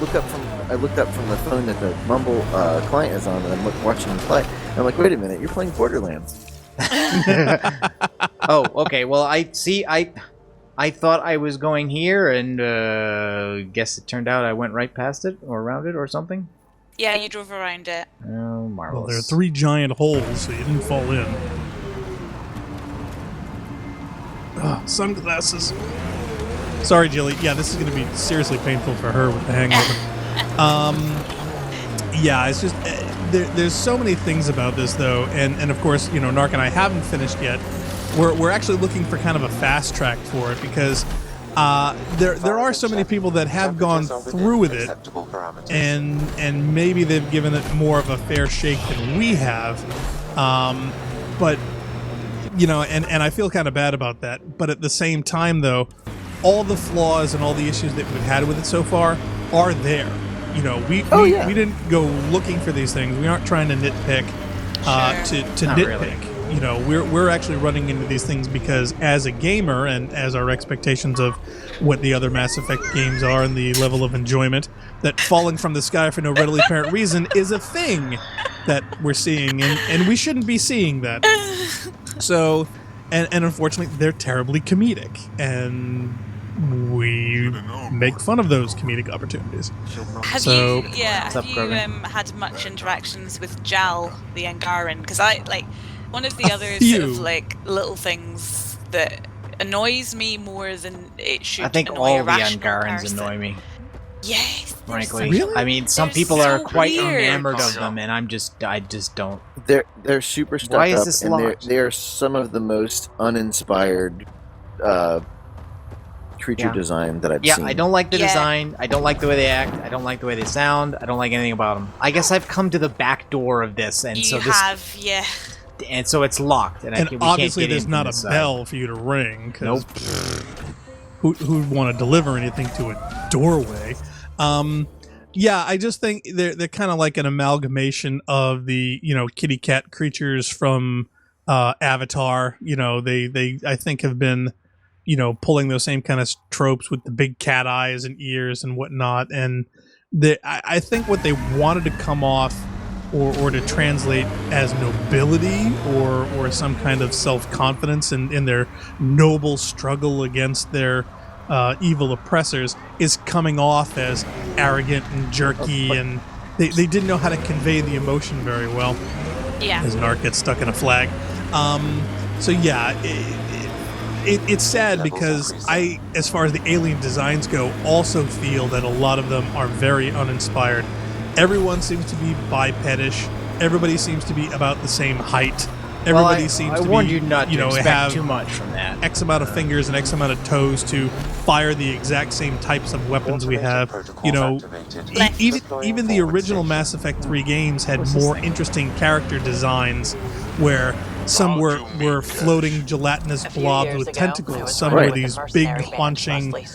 looked up from the phone that the Mumble client is on, and I'm watching him play. And I'm like, wait a minute, you're playing Borderlands. Oh, okay. Well, I thought I was going here, and guess it turned out I went right past it or around it or something. Yeah, you drove around it. Oh, marvelous. Well, there are 3 giant holes, so you didn't fall in. Sunglasses. Sorry, Jilly. Yeah, this is going to be seriously painful for her with the hangover. Yeah, it's just there's so many things about this though, and of course, you know, Narc and I haven't finished yet. We're actually looking for kind of a fast track for it because there are so many people that have gone through with it, and maybe they've given it more of a fair shake than we have, but. You know, and I feel kind of bad about that. But at the same time, though, all the flaws and all the issues that we've had with it so far are there. You know, we didn't go looking for these things. We aren't trying to nitpick to nitpick. Really. You know, we're actually running into these things because as a gamer and as our expectations of what the other Mass Effect games are and the level of enjoyment, that falling from the sky for no readily apparent reason is a thing that we're seeing, and we shouldn't be seeing that. So, and unfortunately, they're terribly comedic, and we make fun of those comedic opportunities. Have you had much interactions with Jal, the Angaran? Because one of the other sort of like little things that annoys me more than it should. I think annoy all the Angarans annoy me. Yes, frankly. Really? I mean, some people are quite enamored of them, and I just don't. They're super stuck Why is up, this and locked? they are some of the most uninspired creature design that I've Yeah, seen. I don't like the Yeah. design. I don't like the way they act. I don't like the way they sound. I don't like anything about them. I guess I've come to the back door of this, and so it's locked, and we obviously can't get there's in not from a this side. bell for you to ring. 'Cause Nope. Who'd want to deliver anything to a doorway? Yeah, I just think they're kind of like an amalgamation of the kitty cat creatures from Avatar. They I think have been pulling those same kind of tropes with the big cat eyes and ears and whatnot. And I think what they wanted to come off or to translate as nobility or some kind of self-confidence in their noble struggle against their evil oppressors is coming off as arrogant and jerky, and they didn't know how to convey the emotion very well. Yeah. As Narc gets stuck in a flag. So yeah, it's sad because I, as far as the alien designs go, also feel that a lot of them are very uninspired. Everyone seems to be bipedish. Everybody seems to be about the same height. Everybody seems to be, warned you not to expect have too much from that. X amount of fingers and X amount of toes to fire the exact same types of weapons we have. Even the original Mass Effect 3 games had more interesting character designs where some were floating gelatinous blobs with tentacles. Some were these big haunching, the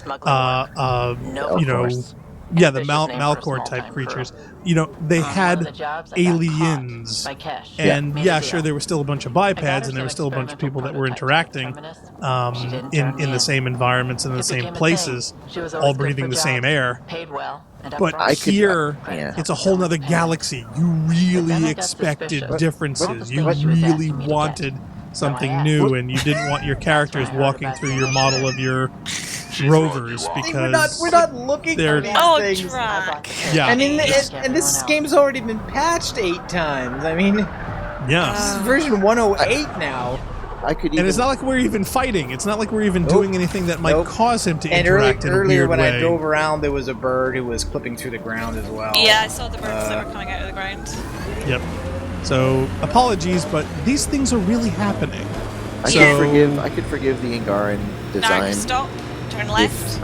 Malcord type creatures. They had aliens, and sure, there were still a bunch of bipeds, and there were still a bunch of people that were interacting in the same environments and in the same places, all breathing the same air. But here, it's a whole nother galaxy. You really expected differences. You really wanted something new, and you didn't want your characters walking through your model of your rovers because we're not looking for these things. Yeah, I mean, and this game's already been patched 8 times. I mean, this is version 108 now. And it's not like we're even fighting. It's not like we're even doing anything that might cause him to interact in a earlier weird when way. I drove around, there was a bird who was clipping through the ground as well. Yeah, I saw the birds that were coming out of the ground. Yep. So apologies, but these things are really happening. I could forgive the Angaran design. Narc, stop. Turn left.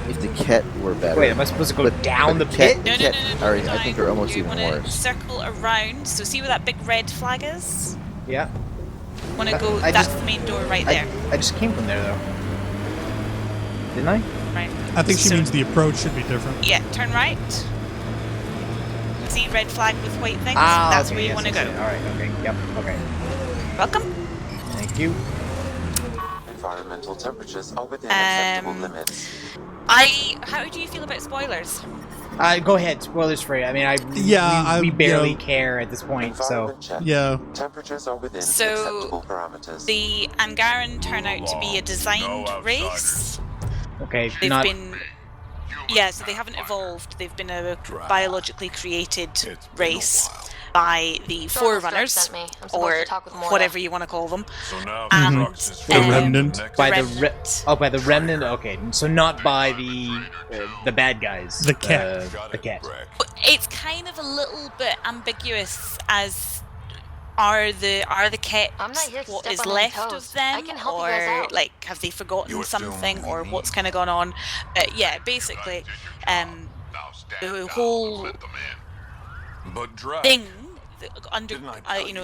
If the Kett were better. Wait, am I supposed to go down the pit? No. I think they're almost you even wanna worse. Circle around. So see where that big red flag is? Yeah. Want to go? That's the main door right there. I just came from there though. Didn't I? Right. I think she means the approach should be different. Yeah. Turn right. See red flag with white things? That's where you want to go. Alright, okay. Yep, okay. Welcome. Thank you. Environmental temperatures are within acceptable limits. How do you feel about spoilers? Go ahead, spoilers free. I mean, we barely care at this point, so yeah. Temperatures are within So acceptable parameters. the Angaran turn out to be a designed race. okay, They've been so they haven't evolved. They've been a biologically created race by the Forerunners, or whatever you want to call them, and the Remnant. By the Remnant. Okay, so not by the bad guys. The Kett. The Kett. It's kind of a little bit ambiguous as are the Kett what is left of them, or like have they forgotten something, or what's kind of gone on? Basically, the whole thing under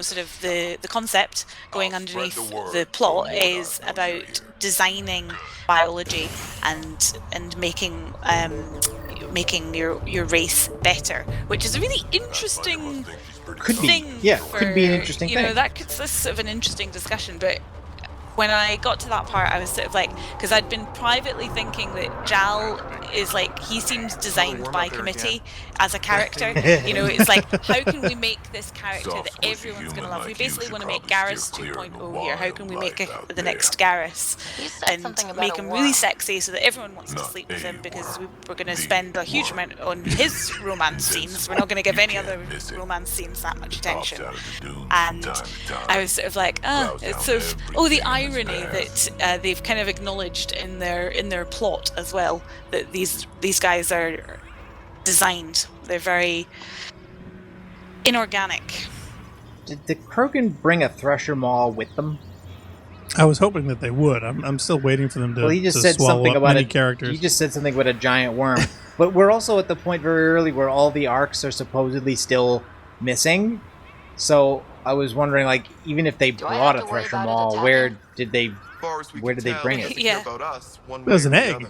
sort of the concept going underneath the plot is about designing biology and making your race better, which is a really interesting thing. Could be an interesting thing. That's sort of an interesting discussion. But when I got to that part, I was sort of like, because I'd been privately thinking that Jal is like, he seems designed by committee as a character. It's like, how can we make this character that everyone's going to love? We basically want to make Garrus 2.0 here. How can we make the next Garrus and make him really sexy so that everyone wants to sleep with him, because we're going to spend a huge amount on his romance scenes. We're not going to give any other romance scenes that much attention. And I was sort of like, it's sort of, the irony that they've kind of acknowledged in their plot as well, that these guys are designed. They're very inorganic. Did the Krogan bring a Thresher Maw with them? I was hoping that they would. I'm still waiting for them to. Well, he just to said swallow something up about many it. characters. He just said something about a giant worm. But we're also at the point very early where all the arcs are supposedly still missing. So I was wondering, like, even if they brought a Thresher Maul, where did they bring it? Yeah. It was an egg.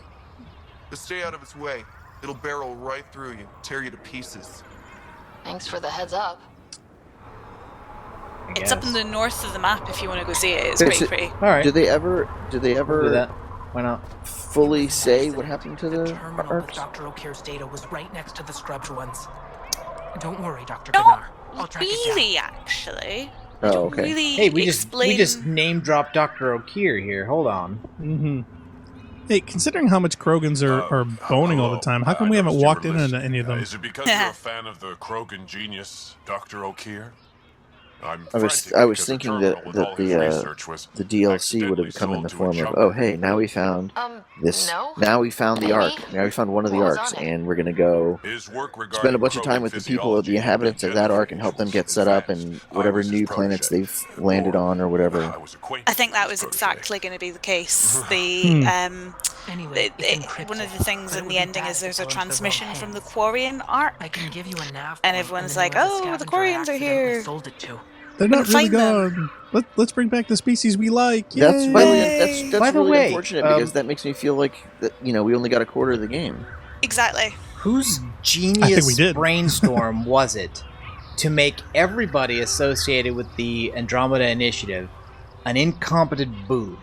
Just stay out of its way. It'll barrel right through you, tear you to pieces. Thanks for the heads up. It's up in the north of the map if you want to go see it. It's pretty pretty. All right. Do they ever Do that. Why not? fully say what happened to the terminal with arcs? Dr. O'Keefe's data was right next to the scrubbed ones. Don't worry, Dr. Not Bernard. I'll track it down. really, actually. Oh, okay. Really Hey, we explain... just name dropped Dr. O'Keefe here. Hold on. Mm-hmm. Hey, considering how much Krogans are boning all the time, how come we haven't walked into any of them? Is it because you're a fan of the Krogan genius, Dr. O'Keeffe? I was thinking that the DLC would have come in the form of, oh hey, now we found this. No? Now we found the arc. Now we found one of the arcs, and we're gonna go spend a bunch of time with the people, the inhabitants of that arc, and help them get set up and whatever new planets they've landed on or whatever. I think that was exactly going to be the case. One of the things in the ending is there's a transmission from the Quarian arc, I can give you a nav and point everyone's on like, the "Oh, the Quarians are here." Sold it to. They're not really find them. gone. Let's bring back the species we like. That's Yay! really, that's By the really way, unfortunate because that makes me feel like that, we only got a quarter of the game. Exactly. Whose I think we genius did. brainstorm was it to make everybody associated with the Andromeda Initiative an incompetent boob?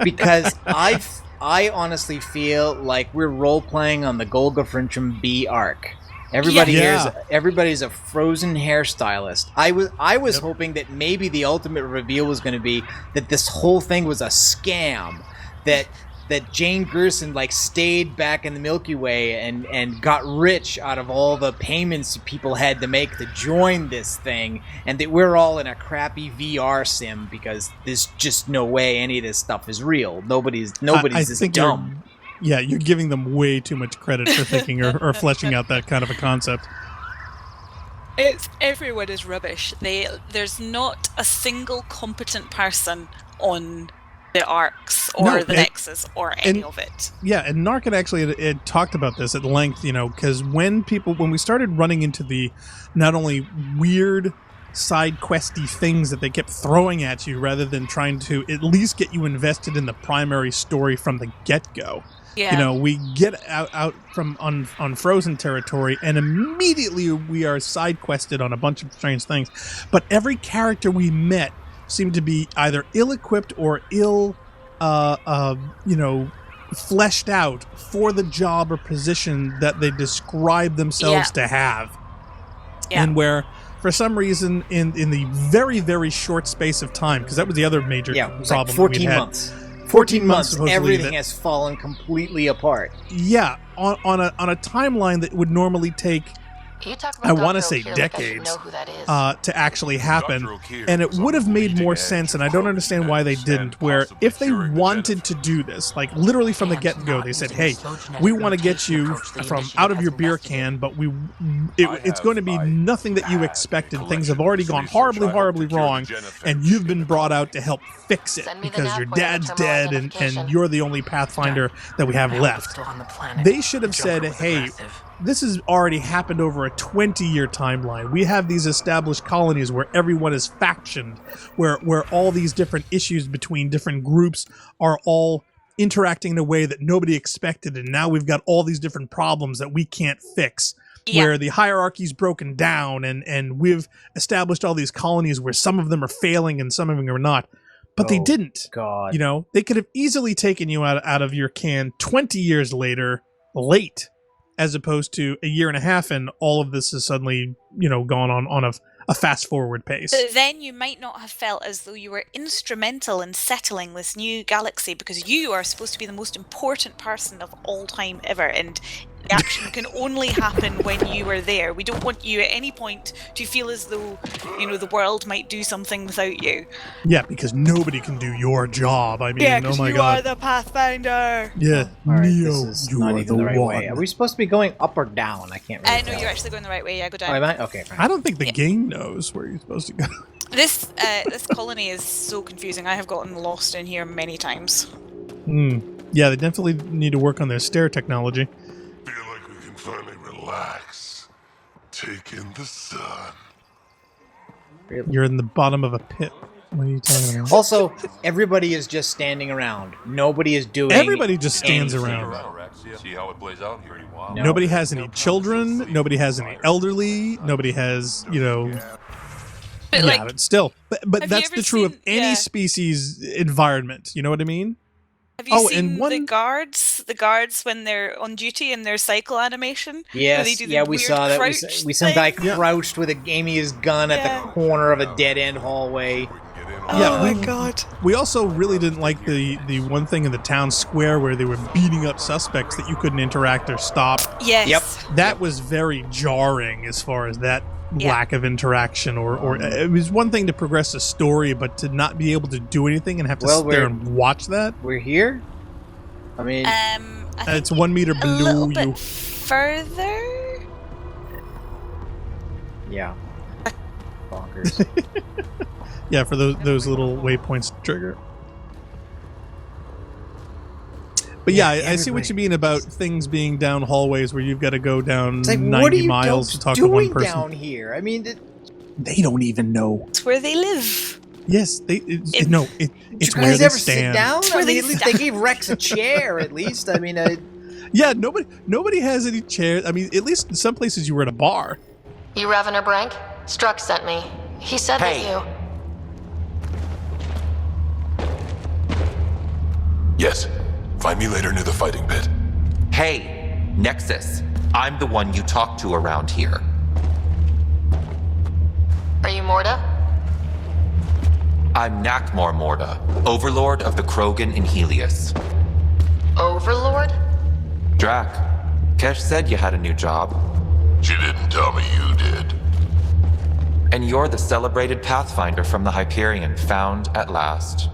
Because I honestly feel like we're role-playing on the Golga Frincham B arc. Everybody's a frozen hairstylist. I was hoping that maybe the ultimate reveal was going to be that this whole thing was a scam, that Jane Gerson stayed back in the Milky Way and got rich out of all the payments people had to make to join this thing, and that we're all in a crappy VR sim because there's just no way any of this stuff is real. Nobody's this dumb. You're giving them way too much credit for thinking or fleshing out that kind of a concept. Everyone is rubbish. There's not a single competent person on the arcs or the Nexus or any of it. Yeah, and Narcogen actually had talked about this at length, because when we started running into the not only weird side questy things that they kept throwing at you rather than trying to at least get you invested in the primary story from the get-go. Yeah. We get out from on frozen territory, and immediately we are side quested on a bunch of strange things. But every character we met seemed to be either ill-equipped or fleshed out for the job or position that they describe themselves to have. Yeah. And where, for some reason, in the very, very short space of time, because that was the other major problem 14 we had. months. 14 months, supposedly, everything has fallen completely apart. Yeah, on a timeline that would normally take, I want to say decades, to actually happen. And it would have made more sense, and I don't understand why they didn't, where if they wanted to do this, literally from the get-go, they said, hey, we want to get you from out of your beer can, but it's going to be nothing that you expected. Things have already gone horribly, horribly wrong, and you've been brought out to help fix it because your dad's dead and you're the only Pathfinder that we have left. They should have said, hey, this has already happened over a 20-year timeline. We have these established colonies where everyone is factioned, where all these different issues between different groups are all interacting in a way that nobody expected, and now we've got all these different problems that we can't fix. Yeah. Where the hierarchy's broken down, and we've established all these colonies where some of them are failing and some of them are not. But they didn't. God. They could have easily taken you out of your can 20 years later, late, as opposed to a year and a half, and all of this is suddenly, gone on a fast-forward pace. But then you might not have felt as though you were instrumental in settling this new galaxy, because you are supposed to be the most important person of all time ever, and the action can only happen when you are there. We don't want you at any point to feel as though, the world might do something without you. Yeah, because nobody can do your job. I mean, oh my you God. are the Pathfinder. Yeah, All right, Neo, this is you not are even the the right one. way. Are we supposed to be going up or down? I can't really No, tell. you're actually going the right way. Yeah, go down. Oh, am I? Okay, fine. I don't think the game knows where you're supposed to go. This colony is so confusing. I have gotten lost in here many times. Yeah, they definitely need to work on their stair technology. Feel like we can finally relax. Take in the sun. You're in the bottom of a pit. What are you talking about? Also, everybody is just standing around. Nobody is doing. Everybody just stands anything. around. See how it plays out here. No. Nobody has any children. Nobody has any elderly. Nobody has, But, but still. But have that's you the ever true of seen- any yeah. species environment. You know what I mean? Have you seen and one... the guards? The guards when they're on duty in their cycle animation? Yes, Where they do the yeah, we weird saw that. crouch We some guy thing? crouched with aiming his gun at the corner of a dead-end hallway. Oh my god. We also really didn't like the one thing in the town square where they were beating up suspects that you couldn't interact or stop. Yes. Yep. That was very jarring as far as that lack of interaction or it was one thing to progress a story, but to not be able to do anything and have to sit there and watch that. We're here? I mean... I think it's 1 meter a below little you. bit further? Yeah. Bonkers. Yeah, for those little waypoints to trigger. But yeah, I see what you mean about things being down hallways where you've got to go down 90 miles to talk to one person. Down here? I mean, they don't even know. It's where they live. Yes, it's where they ever stand. Sit down? I mean, at least they gave Rex a chair. At least, I mean, yeah, nobody has any chairs. I mean, at least in some places you were at a bar. You Ravener Brank? Struck sent me. He said that you... Yes. Find me later near the fighting pit. Hey, Nexus. I'm the one you talk to around here. Are you Morda? I'm Nakmor Morda, Overlord of the Krogan in Heleus. Overlord? Drac, Kesh said you had a new job. She didn't tell me you did. And you're the celebrated Pathfinder from the Hyperion, found at last.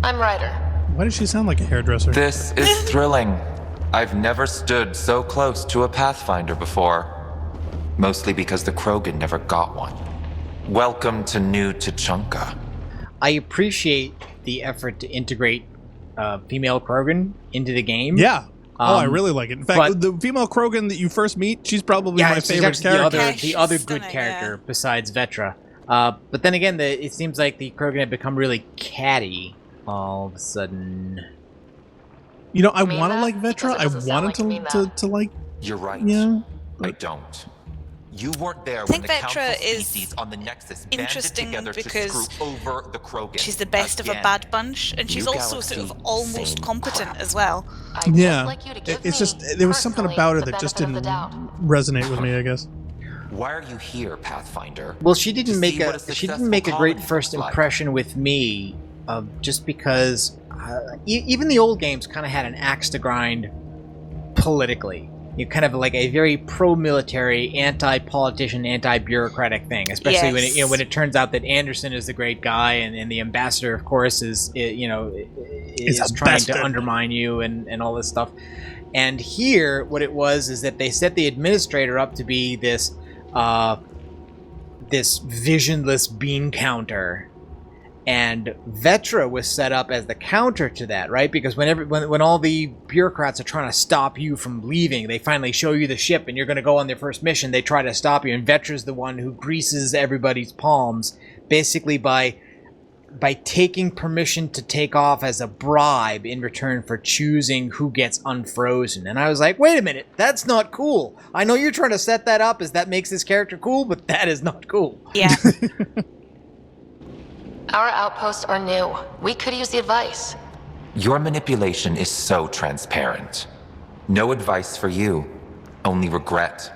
I'm Ryder. Why does she sound like a hairdresser? This is thrilling. I've never stood so close to a Pathfinder before. Mostly because the Krogan never got one. Welcome to New Tuchanka. I appreciate the effort to integrate female Krogan into the game. Yeah. I really like it. In fact, the female Krogan that you first meet, she's probably my favorite character. The other good character besides Vetra. But then again, it seems like the Krogan have become really catty all of a sudden. I want to like Vetra. I wanted to like... You're right. Yeah. I don't. You weren't there when the Vetra council is species on the Nexus banded interesting together because to screw over the Krogan. She's the best of a bad bunch, and she's also sort of almost competent as well. Yeah. It's just, there was something about her that just didn't resonate with me, I guess. Why are you here, Pathfinder? Well, she didn't make a great first impression with me, just because even the old games kind of had an axe to grind politically. You kind of like a very pro-military, anti-politician, anti-bureaucratic thing, especially when it turns out that Anderson is the great guy, and the ambassador, of course, is trying to undermine you and all this stuff. And here, what it was is that they set the administrator up to be this visionless bean counter. And Vetra was set up as the counter to that, right? Because when all the bureaucrats are trying to stop you from leaving, they finally show you the ship and you're going to go on their first mission, they try to stop you. And Vetra's the one who greases everybody's palms, basically by taking permission to take off as a bribe in return for choosing who gets unfrozen. And I was like, wait a minute, that's not cool. I know you're trying to set that up as that makes this character cool, but that is not cool. Yeah. Our outposts are new. We could use the advice. Your manipulation is so transparent. No advice for you, only regret.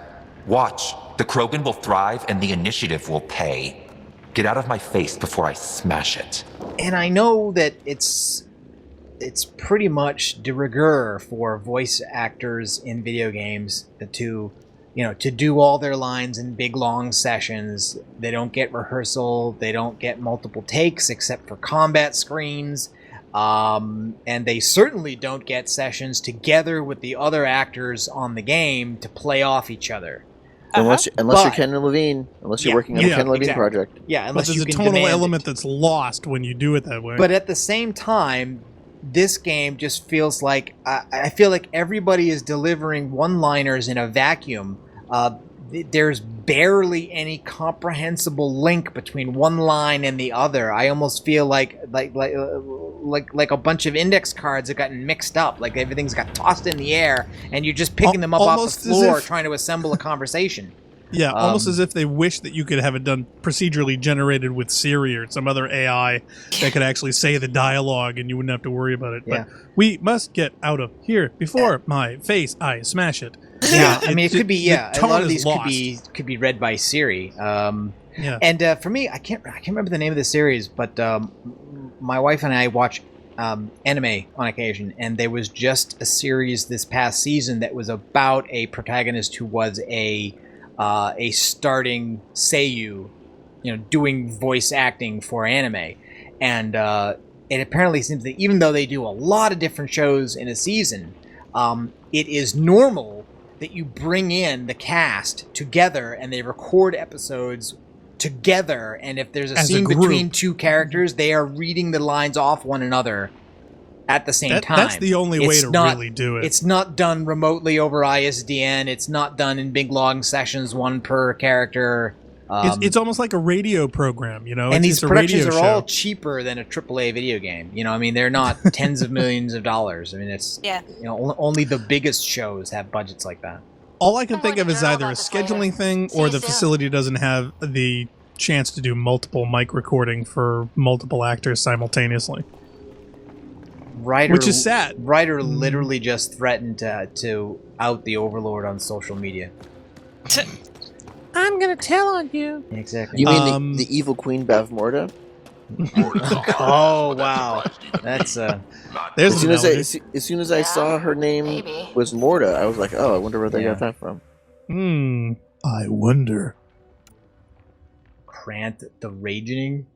Watch, the Krogan will thrive and the initiative will pay. Get out of my face before I smash it. And I know that it's pretty much de rigueur for voice actors in video games to do all their lines in big, long sessions. They don't get rehearsal. They don't get multiple takes except for combat screens. And they certainly don't get sessions together with the other actors on the game to play off each other. Unless you're Ken Levine, unless you're working on the Ken Levine project. Yeah, But unless there's you a can tonal demand element it. that's lost when you do it that way. But at the same time, this game just feels like I feel like everybody is delivering one-liners in a vacuum. There's barely any comprehensible link between one line and the other. I almost feel like a bunch of index cards have gotten mixed up. Like everything's got tossed in the air, and you're just picking them up off the floor, trying to assemble a conversation. Yeah, almost as if they wish that you could have it done procedurally generated with Siri or some other AI that could actually say the dialogue and you wouldn't have to worry about it. Yeah. But we must get out of here before my face, I smash it. Yeah, I mean, it could be, a tone lot of is these could be read by Siri. Yeah. And for me, I can't remember the name of the series, but my wife and I watch anime on occasion, and there was just a series this past season that was about a protagonist who was a starting seiyuu, doing voice acting for anime, and it apparently seems that even though they do a lot of different shows in a season, it is normal that you bring in the cast together and they record episodes together, and if there's a scene between two characters, they are reading the lines off one another at the same time. That's the only way to really do it. It's not done remotely over ISDN. It's not done in big long sessions, one per character. It's almost like a radio program, And these it's a productions radio are all show. cheaper than a AAA video game. I mean, they're not tens of millions of dollars. I mean, it's only the biggest shows have budgets like that. All I can think of is either a scheduling thing or the facility doesn't have the chance to do multiple mic recording for multiple actors simultaneously. Ryder, which is sad. Ryder literally just threatened to out the Overlord on social media. I'm gonna tell on you. Exactly. You mean the evil Queen Bavmorda? Oh wow, that's There's as soon as I saw her name was Morda, I was like, oh, I wonder where they got that from. I wonder. Krant the Raging?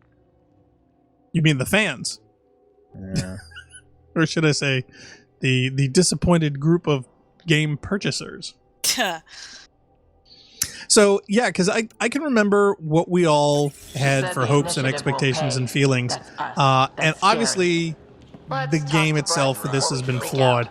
You mean the fans? Or should I say, the disappointed group of game purchasers? So, yeah, because I can remember what we all had for hopes and expectations and feelings. And obviously, the game itself for this has been flawed.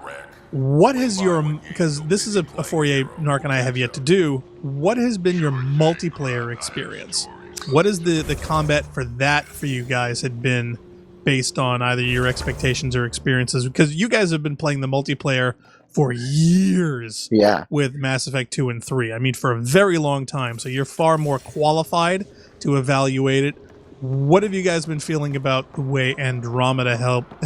What has because this is a foray Narc and I have yet to do, what has been your multiplayer experience? What is the combat for that for you guys had been based on either your expectations or experiences? Because you guys have been playing the multiplayer for years with Mass Effect 2 and 3. I mean, for a very long time. So you're far more qualified to evaluate it. What have you guys been feeling about the way Andromeda helped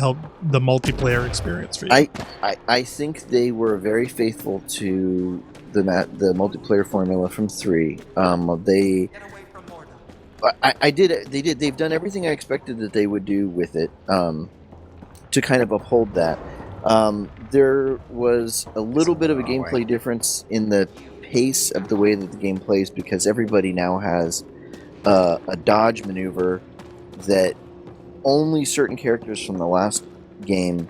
the multiplayer experience for you? I think they were very faithful to the multiplayer formula from 3. They've done everything I expected that they would do with it to kind of uphold that. There was a little bit of a gameplay difference in the pace of the way that the game plays because everybody now has a dodge maneuver that only certain characters from the last game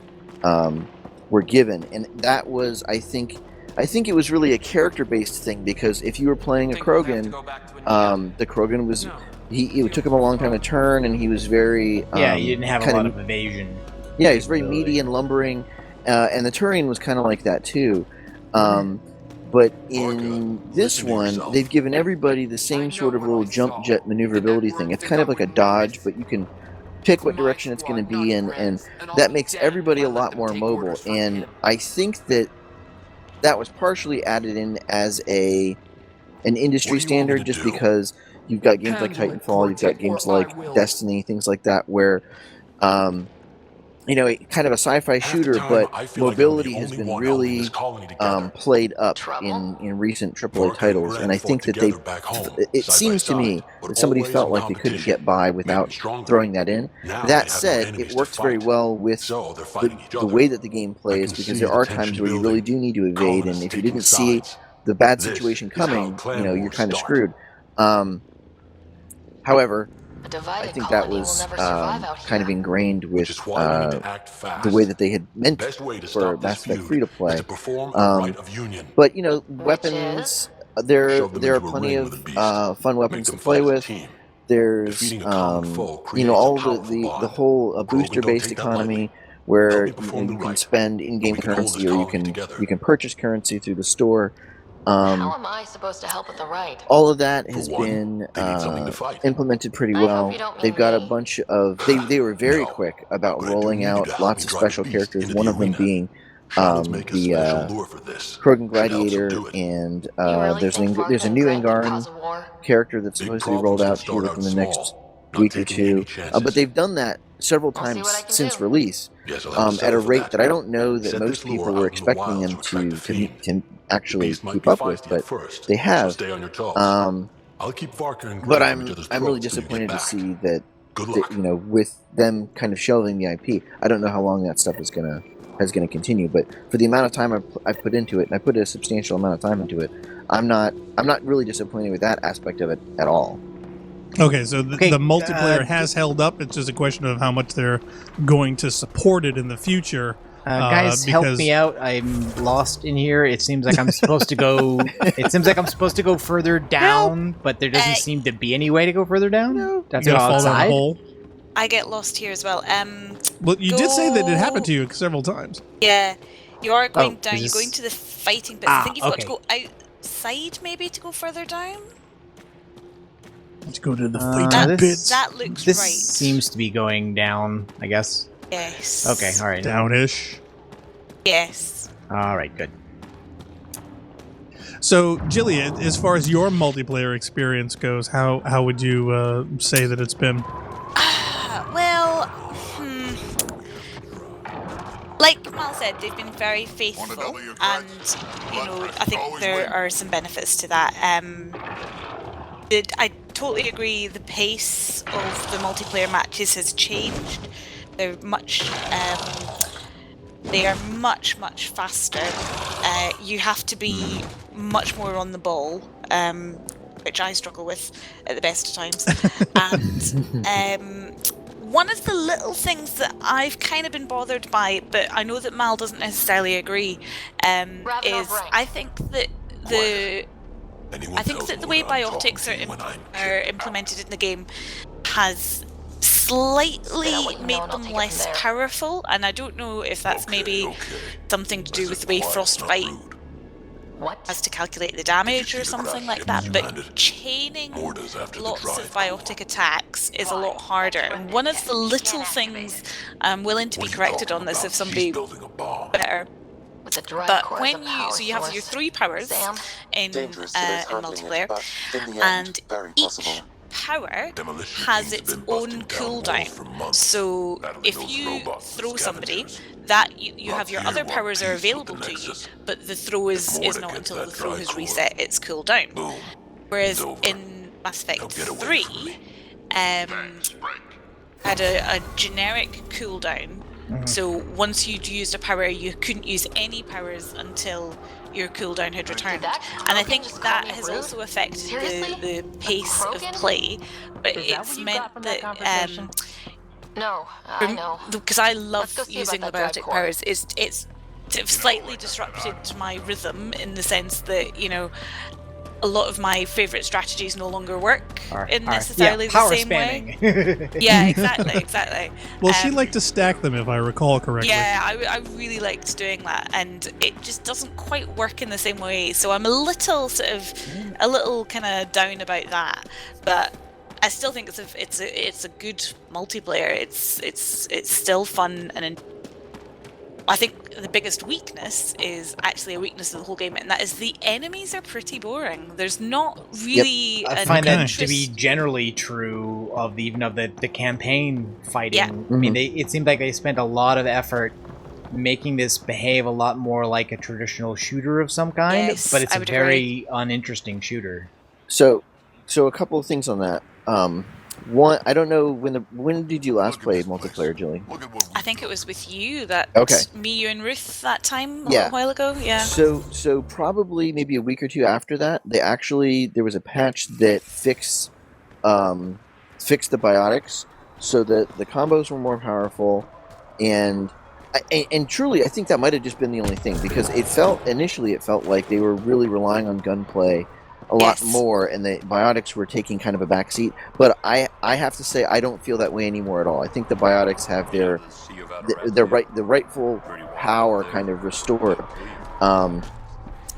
were given, and that was, I think it was really a character-based thing because if you were playing a Krogan, the Krogan was it took him a long time to turn, and he was very you didn't have a lot of evasion. Yeah, he was very meaty and lumbering. And the Turian was kind of like that too. But in this one, they've given everybody the same sort of little jump jet maneuverability thing. It's kind of like a dodge, but you can pick what direction it's going to be in, and that makes everybody a lot more mobile. And I think that was partially added in as an industry standard just because you've got games like Titanfall, you've got games like Destiny, things like that, where kind of a sci-fi shooter, but mobility has been really played up in recent AAA titles, and I think that it seems to me that somebody felt like they couldn't get by without throwing that in. That said, it works very well with the way that the game plays, because there are times where you really do need to evade, and if you didn't see the bad situation coming, you're kind of screwed. However, I think that was kind of ingrained with the way that they had meant for Mass Effect free to play. But weapons, there Shove them are into a plenty ring of with a beast. fun Make weapons them to play fight as a with. team. There's Defeating a common foe creates all a powerful the bond. whole Krogan booster-based don't take that economy lightly. where Help me perform the you can rite, spend in-game and we can hold currency, this or you colony can together. purchase currency through the store. How am I supposed to help with the rite? All of that has For one, been they need something to fight. implemented pretty I hope well. you don't mean They've got a me. bunch of they were very No, quick about but I do rolling need you out to help lots me of drive the special beast characters. into One the of them arena. being Shadows make a special the lure for this. Krogan Should help Gladiator, subdue it. and You really there's think there's a Mark new and Greg Angaran can cause a war? character that's Big supposed to be rolled problems out will here start within out the next small, not week or taking any two. chances. But they've done that several I'll see times what I can since do. release, Yes, I'll have to at settle a for rate that I don't know that Set most this lure people out were in the expecting wilds them to attract the fiend. to actually The beast might keep be up with, feisty but at first, they so have. stay on your toes. I'll keep Varka and But Greg from each other's I'm really throats till you get disappointed to back. see that, Good luck. with them kind of shelving the IP. I don't know how long that stuff is gonna continue, but for the amount of time I've put into it, and I put a substantial amount of time into it, I'm not really disappointed with that aspect of it at all. Okay, so the multiplayer has held up. It's just a question of how much they're going to support it in the future. Guys, help me out. I'm lost in here. It seems like I'm supposed to go. It seems like I'm supposed to go further down, but there doesn't seem to be any way to go further down. No. That's You go gotta fall down a outside. hole. I get lost here as well. Well, you did say that it happened to you several times. Yeah, you are going Oh, down. is You're this- going to the fighting bits. I think you've got to okay. go outside maybe to go further down. Let's go to the fighting bits. That looks This right. seems to be going down, I guess. Yes. Okay, all right. Downish. Yes. All right, good. So, Jillian, as far as your multiplayer experience goes, how would you say that it's been? Well, like Mal said, they've been very faithful, and I think there are some benefits to that. I totally agree. The pace of the multiplayer matches has changed. They're much much faster. You have to be much more on the ball, which I struggle with at the best of times. And one of the little things that I've kind of been bothered by, but I know that Mal doesn't necessarily agree, is I think that the way biotics are implemented in the game has slightly made them less powerful, and I don't know if that's maybe something to do with the way Frostbite has to calculate the damage or something like that, but chaining lots of biotic attacks is a lot harder. And one of the little things, I'm willing to be corrected on this if somebody better, but when you have your 3 powers in multiplayer, and each power has its own cooldown. So if you throw somebody, that you have your other powers are available to you, but the throw is not until the throw has reset its cooldown. Whereas in Mass Effect 3, had a generic cooldown. So once you'd used a power, you couldn't use any powers until your cooldown had returned. And I think that has also affected the pace of play, but it's meant that No, I know. because I love Let's go see using the about that biotic drive powers, it's sort of slightly disrupted my rhythm in the sense that a lot of my favourite strategies no longer work in necessarily the same way. Yeah, exactly. Well, she liked to stack them, if I recall correctly. Yeah, I really liked doing that, and it just doesn't quite work in the same way. So I'm a little kind of down about that, but I still think it's a good multiplayer. It's still fun, and I think the biggest weakness is actually a weakness of the whole game, and that is the enemies are pretty boring. There's not really I find that to be generally true of the campaign fighting. Yeah. I mean, it seemed like they spent a lot of effort making this behave a lot more like a traditional shooter of some kind, Yes, but it's I a would very uninteresting shooter. So a couple of things on that. One, I don't know when did you last play multiplayer, Jilly? I think it was with you that me, you, and Ruth that time a little while ago. Yeah. So probably maybe a week or two after that, there was a patch that fixed the biotics so that the combos were more powerful, and truly, I think that might have just been the only thing, because initially it felt like they were really relying on gunplay a lot more, and the biotics were taking kind of a backseat. But I have to say, I don't feel that way anymore at all. I think the biotics have the rightful power kind of restored. And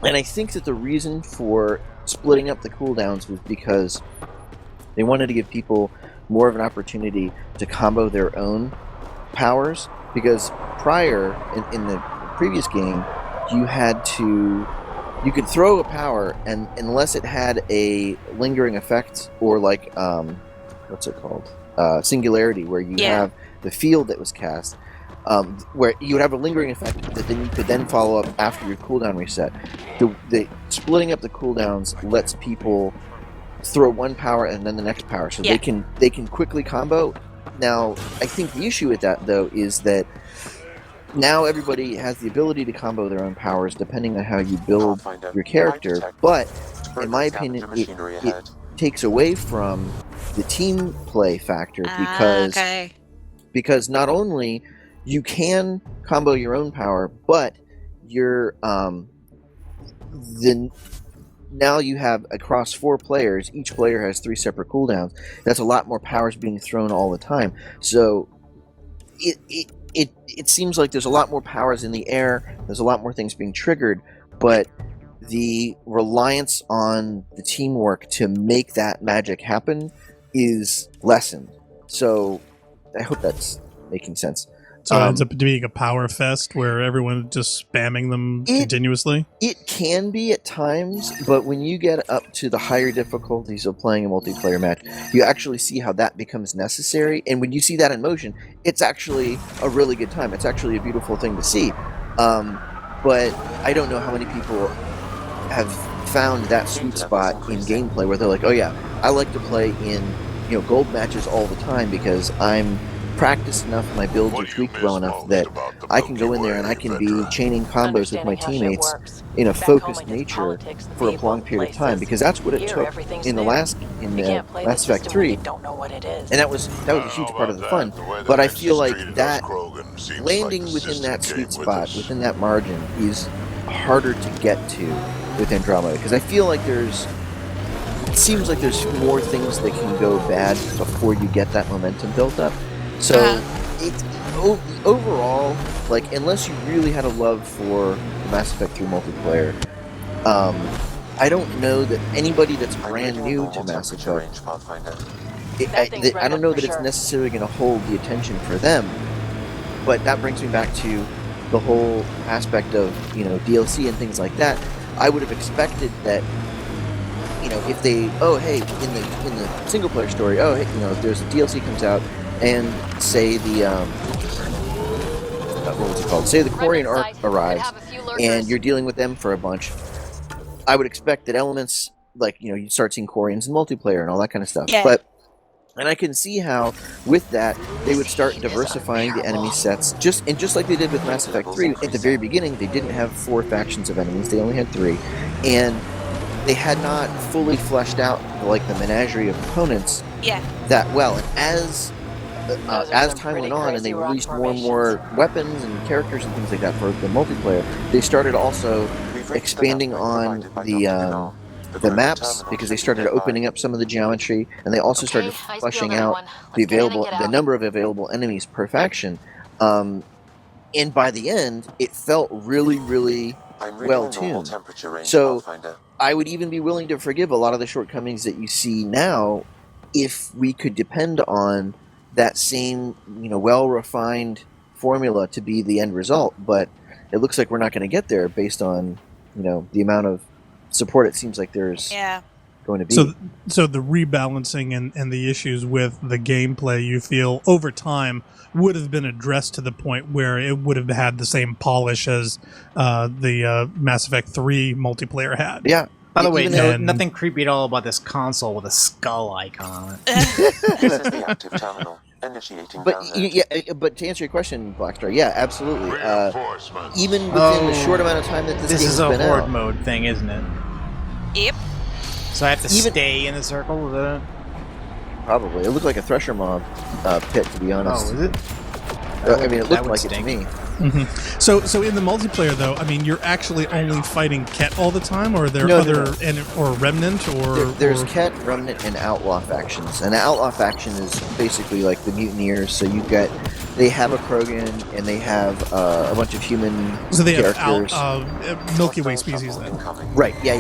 I think that the reason for splitting up the cooldowns was because they wanted to give people more of an opportunity to combo their own powers. Because prior, in the previous game, you could throw a power, and unless it had a lingering effect, or like, what's it called? Singularity, where you have the field that was cast, where you would have a lingering effect that then you could then follow up after your cooldown reset. The splitting up the cooldowns lets people throw one power and then the next power, so they can quickly combo. Now, I think the issue with that, though, is that now everybody has the ability to combo their own powers depending on how you build your character, but in my opinion, it takes away from the team play factor, because not only you can combo your own power, but you're now you have across 4 players, each player has 3 separate cooldowns. That's a lot more powers being thrown all the time. So it seems like there's a lot more powers in the air, there's a lot more things being triggered, but the reliance on the teamwork to make that magic happen is lessened. So I hope that's making sense. So it ends up being a power fest where everyone just spamming them continuously? It can be at times, but when you get up to the higher difficulties of playing a multiplayer match, you actually see how that becomes necessary. And when you see that in motion, it's actually a really good time. It's actually a beautiful thing to see. But I don't know how many people have found that sweet spot in gameplay where they're like, oh yeah, I like to play in gold matches all the time because I'm practiced enough, my builds are tweaked well enough that I can go in there and I can be chaining combos with my teammates in a focused nature for a long period of time, because that's what it took in the Mass Effect 3, and that was a huge part of the fun. But I feel like that landing within that sweet spot, within that margin, is harder to get to with Andromeda, because I feel like it seems like there's more things that can go bad before you get that momentum built up. So, it's overall, like, unless you really had a love for Mass Effect 3 multiplayer, I don't know that anybody that's brand new to Mass Effect, I don't know that it's necessarily going to hold the attention for them. But that brings me back to the whole aspect of, DLC and things like that. I would have expected that, if they, in the single player story, if there's a DLC comes out, and say the what was it called? Say the Quarian Ark arrives, and you're dealing with them for a bunch. I would expect that elements like you start seeing Quarians in multiplayer and all that kind of stuff. Yeah. And I can see how with that they would start diversifying the enemy sets, just like they did with Mass Effect 3. At the very beginning, they didn't have 4 factions of enemies; they only had 3, and they had not fully fleshed out like the menagerie of opponents that well. And as time went on and they released more and more weapons and characters and things like that for the multiplayer, they started also expanding on the maps, because they started opening up some of the geometry, and they also started fleshing out the number of available enemies per faction. And by the end, it felt really, really well tuned. So I would even be willing to forgive a lot of the shortcomings that you see now if we could depend on that same, well-refined formula to be the end result. But it looks like we're not going to get there based on, the amount of support it seems like there's going to be. So the rebalancing and the issues with the gameplay, you feel over time would have been addressed to the point where it would have had the same polish as the Mass Effect 3 multiplayer had. Yeah. By the way, nothing creepy at all about this console with a skull icon on it. This is the active terminal. Initiating download. But to answer your question, Blackstar, yeah, absolutely. Even within the short amount of time that this game's been out. This is a horde mode thing, isn't it? Yep. So I have to stay in the circle with it? Probably. It looked like a Thresher mob pit, to be honest. Oh, is it? It looked like it to me. Mm-hmm. So in the multiplayer, though, I mean, you're actually only fighting Kett all the time, or are there or Remnant, or there's Kett, Remnant, and Outlaw factions. And the Outlaw faction is basically like the Mutineers. So they have a Krogan, and they have a bunch of human so they characters. have Milky Way species then. Right? Yeah.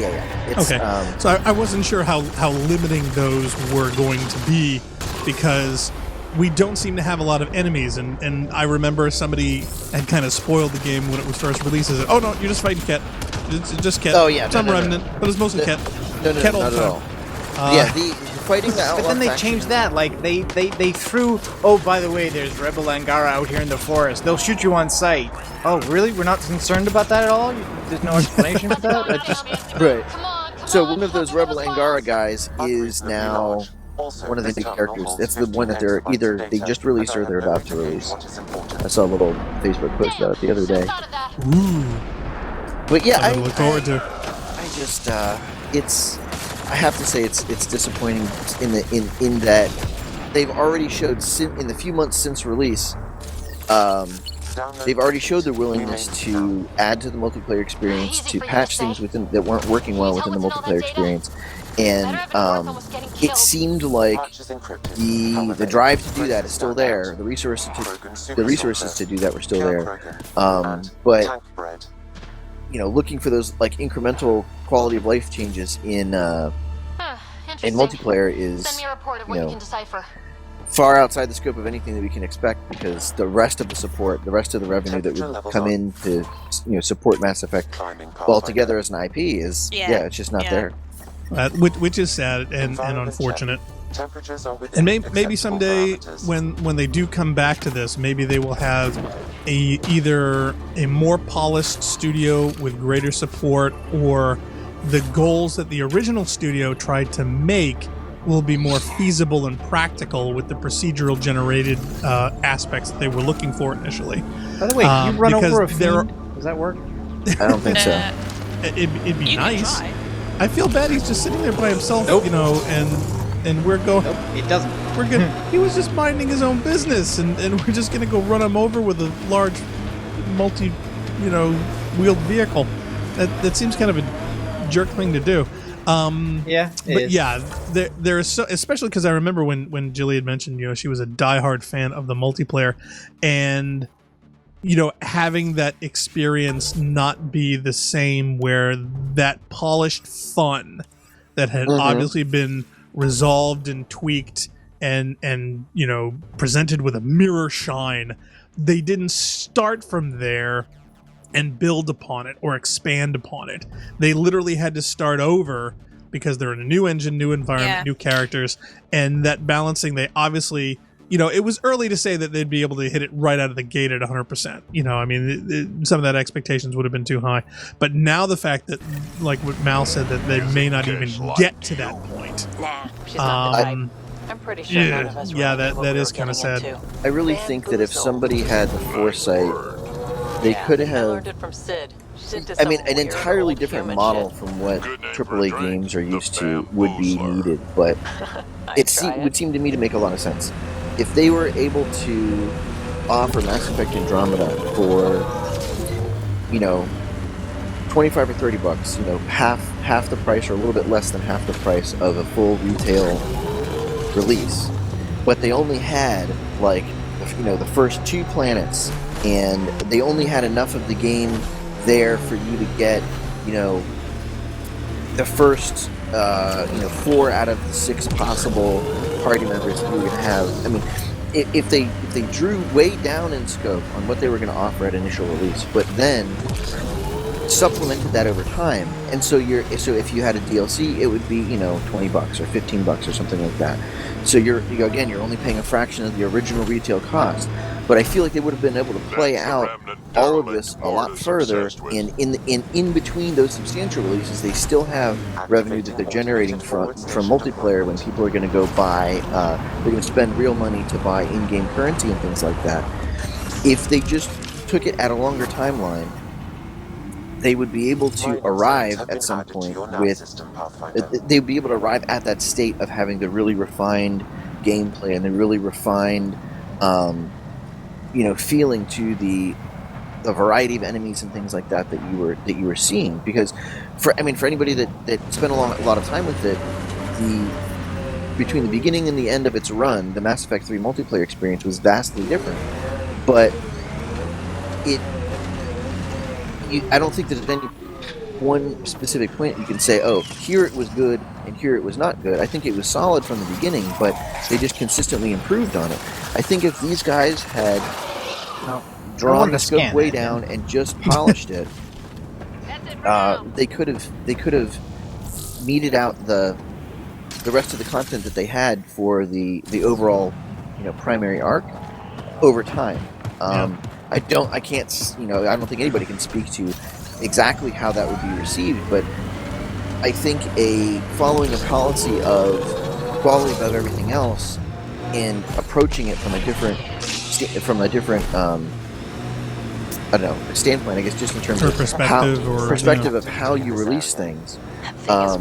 It's, okay. So I wasn't sure how limiting those were going to be, because we don't seem to have a lot of enemies, and I remember somebody had kind of spoiled the game when it was first released. Oh no, you're just fighting Kett. It's just Kett. Oh yeah, some Remnant, but it's mostly Kett. Kett all the time. Yeah, the fighting the Outlaw but then they faction. changed that. Like they threw. Oh, by the way, there's Rebel Angara out here in the forest. They'll shoot you on sight. Oh, really? We're not concerned about that at all. There's no explanation for that. That just right. So one of those Rebel Angara guys is now one of the new characters. That's the one that they just released or they're about to release. I saw a little Facebook post about it the other day. Ooh. But yeah, I look forward to. I just I have to say it's disappointing in that they've already showed in the few months since release. They've already showed their willingness to add to the multiplayer experience, to patch things that weren't working well within the multiplayer experience. And it seemed like the drive to do that is still there. The resources to do that were still there. But looking for those like incremental quality of life changes in multiplayer is far outside the scope of anything that we can expect, because the rest of the support, the rest of the revenue that would come in to support Mass Effect altogether as an IP is it's just not there. Which is sad and unfortunate. And maybe someday when they do come back to this, maybe they will have either a more polished studio with greater support, or the goals that the original studio tried to make will be more feasible and practical with the procedural generated aspects that they were looking for initially. By the way, can you run over a fiend? Does that work? I don't think so. It'd be nice. I feel bad he's just sitting there by himself, and we're going... Nope, it doesn't. We're gonna... He was just minding his own business, and we're just gonna go run him over with a large, wheeled vehicle. That seems kind of a jerk thing to do. There is so, especially because I remember when Jilly had mentioned, she was a diehard fan of the multiplayer, and having that experience not be the same, where that polished fun that had obviously been resolved and tweaked and presented with a mirror shine, they didn't start from there and build upon it or expand upon it. They literally had to start over because they're in a new engine, new environment, new characters, and that balancing, they obviously, it was early to say that they'd be able to hit it right out of the gate at 100%. Some of that expectations would have been too high. But now the fact that, like what Mal said, that they may not even get to that point. Nah, she's not the type. I'm pretty sure none of us that is kind of sad. I really think that if somebody had the foresight, they could have... I learned it from Sid. an entirely different model from what AAA games are used to would be needed, but it would seem to me to make a lot of sense. If they were able to offer Mass Effect Andromeda for, $25 or $30, half the price or a little bit less than half the price of a full retail release, but they only had the first 2 planets, and they only had enough of the game there for you to get, the first, 4 out of the 6 possible party members you were going to have. If they drew way down in scope on what they were going to offer at initial release, but then supplemented that over time, and so if you had a DLC, it would be $20 or $15 or something like that. So you're only paying a fraction of the original retail cost. But I feel like they would have been able to play out all of this a lot further, and in between those substantial releases, they still have revenue that they're generating from multiplayer when people are going to go buy, they're going to spend real money to buy in-game currency and things like that. If they just took it at a longer timeline, they would be able to arrive at some point they'd be able to arrive at that state of having the really refined gameplay and the really refined feeling to the the variety of enemies and things like that you were seeing. Because for anybody that spent a lot of time with it, between the beginning and the end of its run, the Mass Effect 3 multiplayer experience was vastly different. But I don't think there's any one specific point you can say, oh, here it was good and here it was not good. I think it was solid from the beginning, but they just consistently improved on it. I think if these guys had drawn the scope way down and just polished it, they could have meted out the rest of the content that they had for the overall primary arc over time. I don't think anybody can speak to exactly how that would be received, but I think following a policy of quality above everything else and approaching it from a different standpoint, I guess, just in terms of perspective of how you release things. I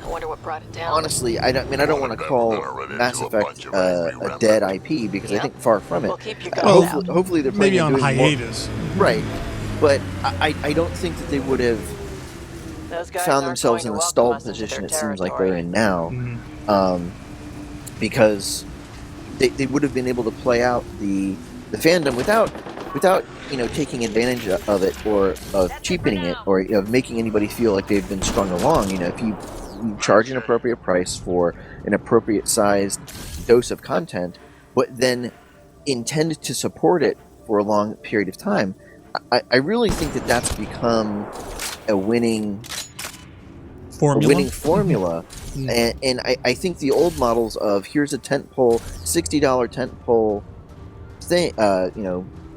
wonder what brought it down. Honestly, I don't want to call Mass Effect a dead IP, because I think far from it. Hopefully they're maybe on doing hiatus, right? But I don't think that they would have found themselves in the stalled position it seems like they're in now, because they would have been able to play out the fandom without taking advantage of it or of cheapening it or making anybody feel like they've been strung along. If you charge an appropriate price for an appropriate sized dose of content, but then intend to support it for a long period of time, I really think that that's become a winning formula. And I think the old models of here's a $60 tentpole thing,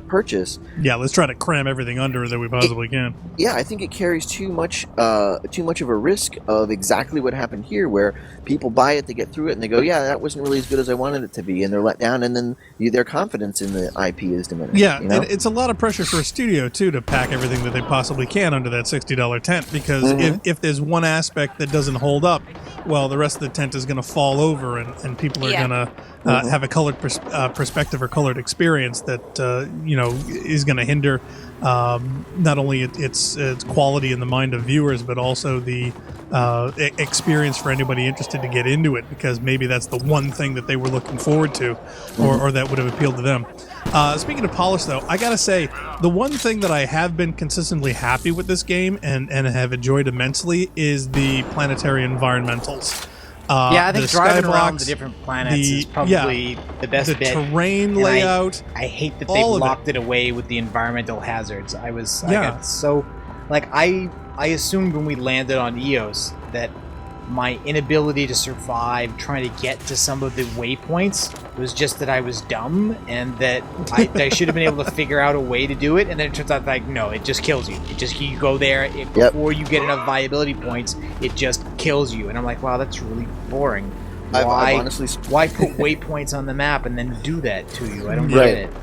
purchase. Yeah, let's try to cram everything under that we possibly can. Yeah, I think it carries too much of a risk of exactly what happened here, where people buy it, they get through it, and they go, yeah, that wasn't really as good as I wanted it to be, and they're let down, and then their confidence in the IP is diminished. Yeah, and it's a lot of pressure for a studio, too, to pack everything that they possibly can under that $60 tent, because if there's one aspect that doesn't hold up, well, the rest of the tent is going to fall over, and people are going to have a colored perspective or colored experience that is going to hinder not only its quality in the mind of viewers, but also the experience for anybody interested to get into it, because maybe that's the one thing that they were looking forward to, or that would have appealed to them. Speaking of polish, though, I gotta say, the one thing that I have been consistently happy with this game and have enjoyed immensely is the planetary environmentals. I think driving around the different planets is probably the best bit. The terrain layout. I hate that they locked it away with the environmental hazards. I got so, I assumed when we landed on Eos that my inability to survive trying to get to some of the waypoints was just that I was dumb, and that I should have been able to figure out a way to do it, and then it turns out no, it just kills you. You go there, before you get enough viability points, it just kills you. And I'm like, wow, that's really boring. Why put waypoints on the map and then do that to you? I don't get it.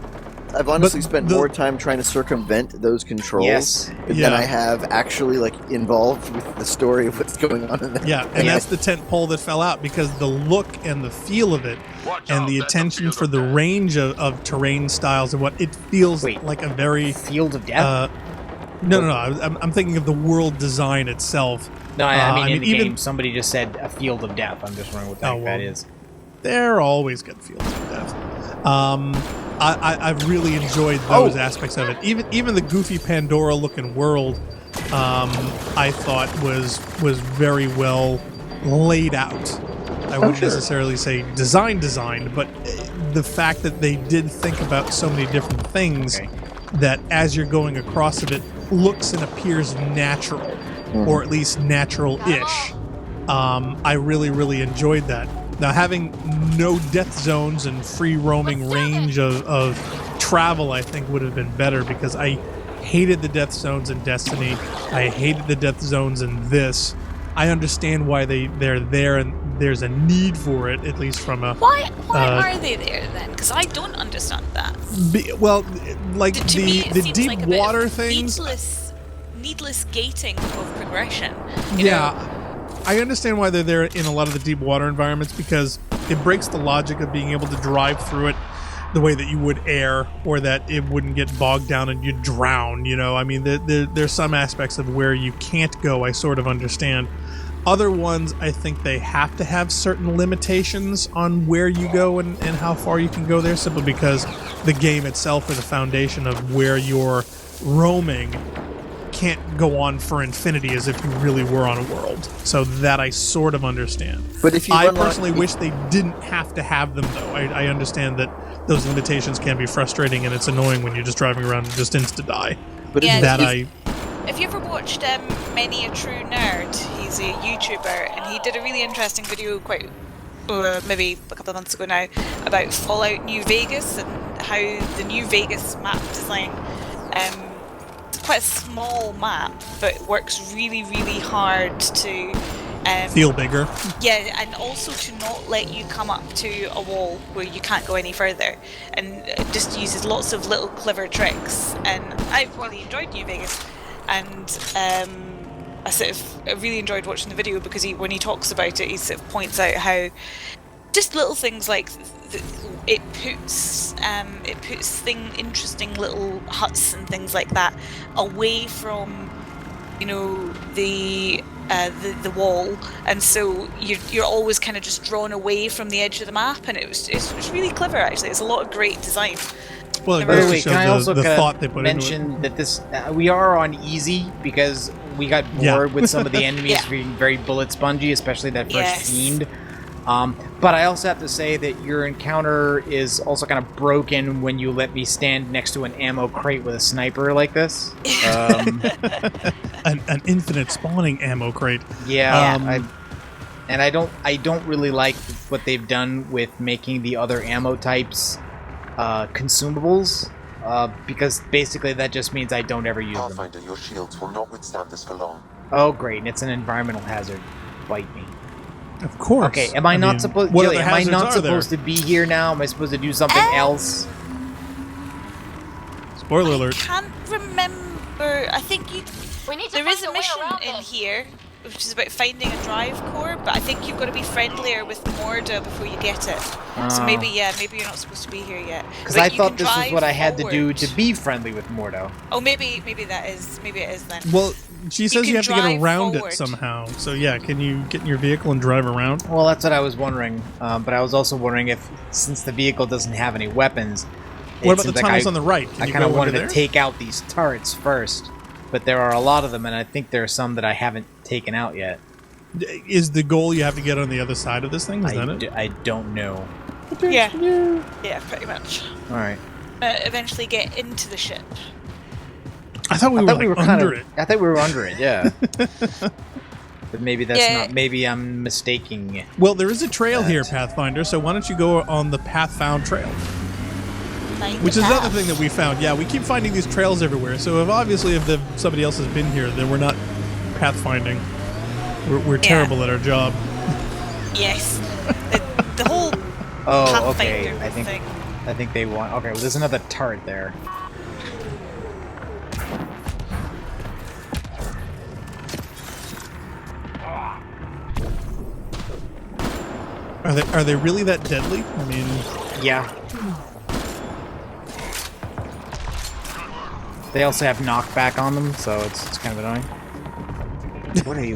I've honestly spent more time trying to circumvent those controls than I have actually involved with the story of what's going on in there. Yeah, and that's the tent pole that fell out, because the look and the feel of it, and the attention for the range of terrain styles and what it feels like a very Field of Death. No. I'm thinking of the world design itself. No, I mean in the game, somebody just said a field of death. I'm just wondering what that is. They're always good fields of death. I've really enjoyed those aspects of it. Even the goofy Pandora-looking world, I thought was very well laid out. I wouldn't necessarily say designed, but the fact that they did think about so many different things that as you're going across of it looks and appears natural, or at least natural-ish. I really, really enjoyed that. Now, having no death zones and free roaming range of travel, I think would have been better, because I hated the death zones in Destiny. I hated the death zones in this. I understand why they're there, and there's a need for it, at least from a... Why are they there, then? Because I don't understand that. The deep water things... Needless gating of progression. I understand why they're there in a lot of the deep water environments, because it breaks the logic of being able to drive through it. the way that you would air, or that it wouldn't get bogged down and you'd drown, you know. I mean, there's some aspects of where you can't go I sort of understand. Other ones, I think they have to have certain limitations on where you go and how far you can go there, simply because the game itself, or the foundation of where you're roaming, can't go on for infinity as if you really were on a world. So that I sort of understand. But if you I personally wish they didn't have to have them, though. I understand that those limitations can be frustrating, and it's annoying when you're just driving around and just insta-die. But if you ever watched Many a True Nerd, he's a YouTuber, and he did a really interesting video maybe a couple of months ago now, about Fallout New Vegas and how the New Vegas map design, it's quite a small map, but it works really, really hard to feel bigger. Yeah, and also to not let you come up to a wall where you can't go any further, and it just uses lots of little clever tricks. And I really enjoyed New Vegas, and I really enjoyed watching the video, because when he talks about it, he sort of points out how just little things like it puts interesting little huts and things like that away from, you know, the wall, and so you're always kind of just drawn away from the edge of the map, and it's really clever, actually. It's a lot of great design. Well, by the way, can I also mention that this we are on easy because we got bored with some of the enemies being very bullet spongy, especially that first fiend. But I also have to say that your encounter is also kind of broken when you let me stand next to an ammo crate with a sniper like this. An infinite spawning ammo crate. Yeah, I don't really like what they've done with making the other ammo types consumables, because basically that just means I don't ever use them. Pathfinder, your shields will not withstand this for long. Oh, great! And it's an environmental hazard. Bite me. Of course. Okay, am I not supposed? Jilly, am I not supposed to be here now? Am I supposed to do something else? Spoiler alert. I can't remember. I think there is a mission in here, which is about finding a drive core, but I think you've got to be friendlier with Morda before you get it. So maybe you're not supposed to be here yet. Because I thought this was what I had to do to be friendly with Mordo. Oh, maybe it is then. Well, she says you have to get around it somehow. So yeah, can you get in your vehicle and drive around? Well, that's what I was wondering. But I was also wondering if, since the vehicle doesn't have any weapons, what about the tunnels on the right? I kind of wanted to take out these turrets first. But there are a lot of them, and I think there are some that I haven't taken out yet. Is the goal you have to get on the other side of this thing? Is that it? I don't know. Yeah, pretty much. All right. Eventually get into the ship. I thought we were under it. I thought we were under it, yeah. But maybe that's not. Maybe I'm mistaking. Well, there is a trail here, Pathfinder, so why don't you go on the Pathfound Trail? Which is another thing that we found. Yeah, we keep finding these trails everywhere. So if somebody else has been here, then we're not pathfinding. We're terrible at our job. Yes. The whole okay. Pathfinder I think they want. Okay, well, there's another turret there. Are they really that deadly? I mean, yeah. They also have knockback on them, so it's kind of annoying.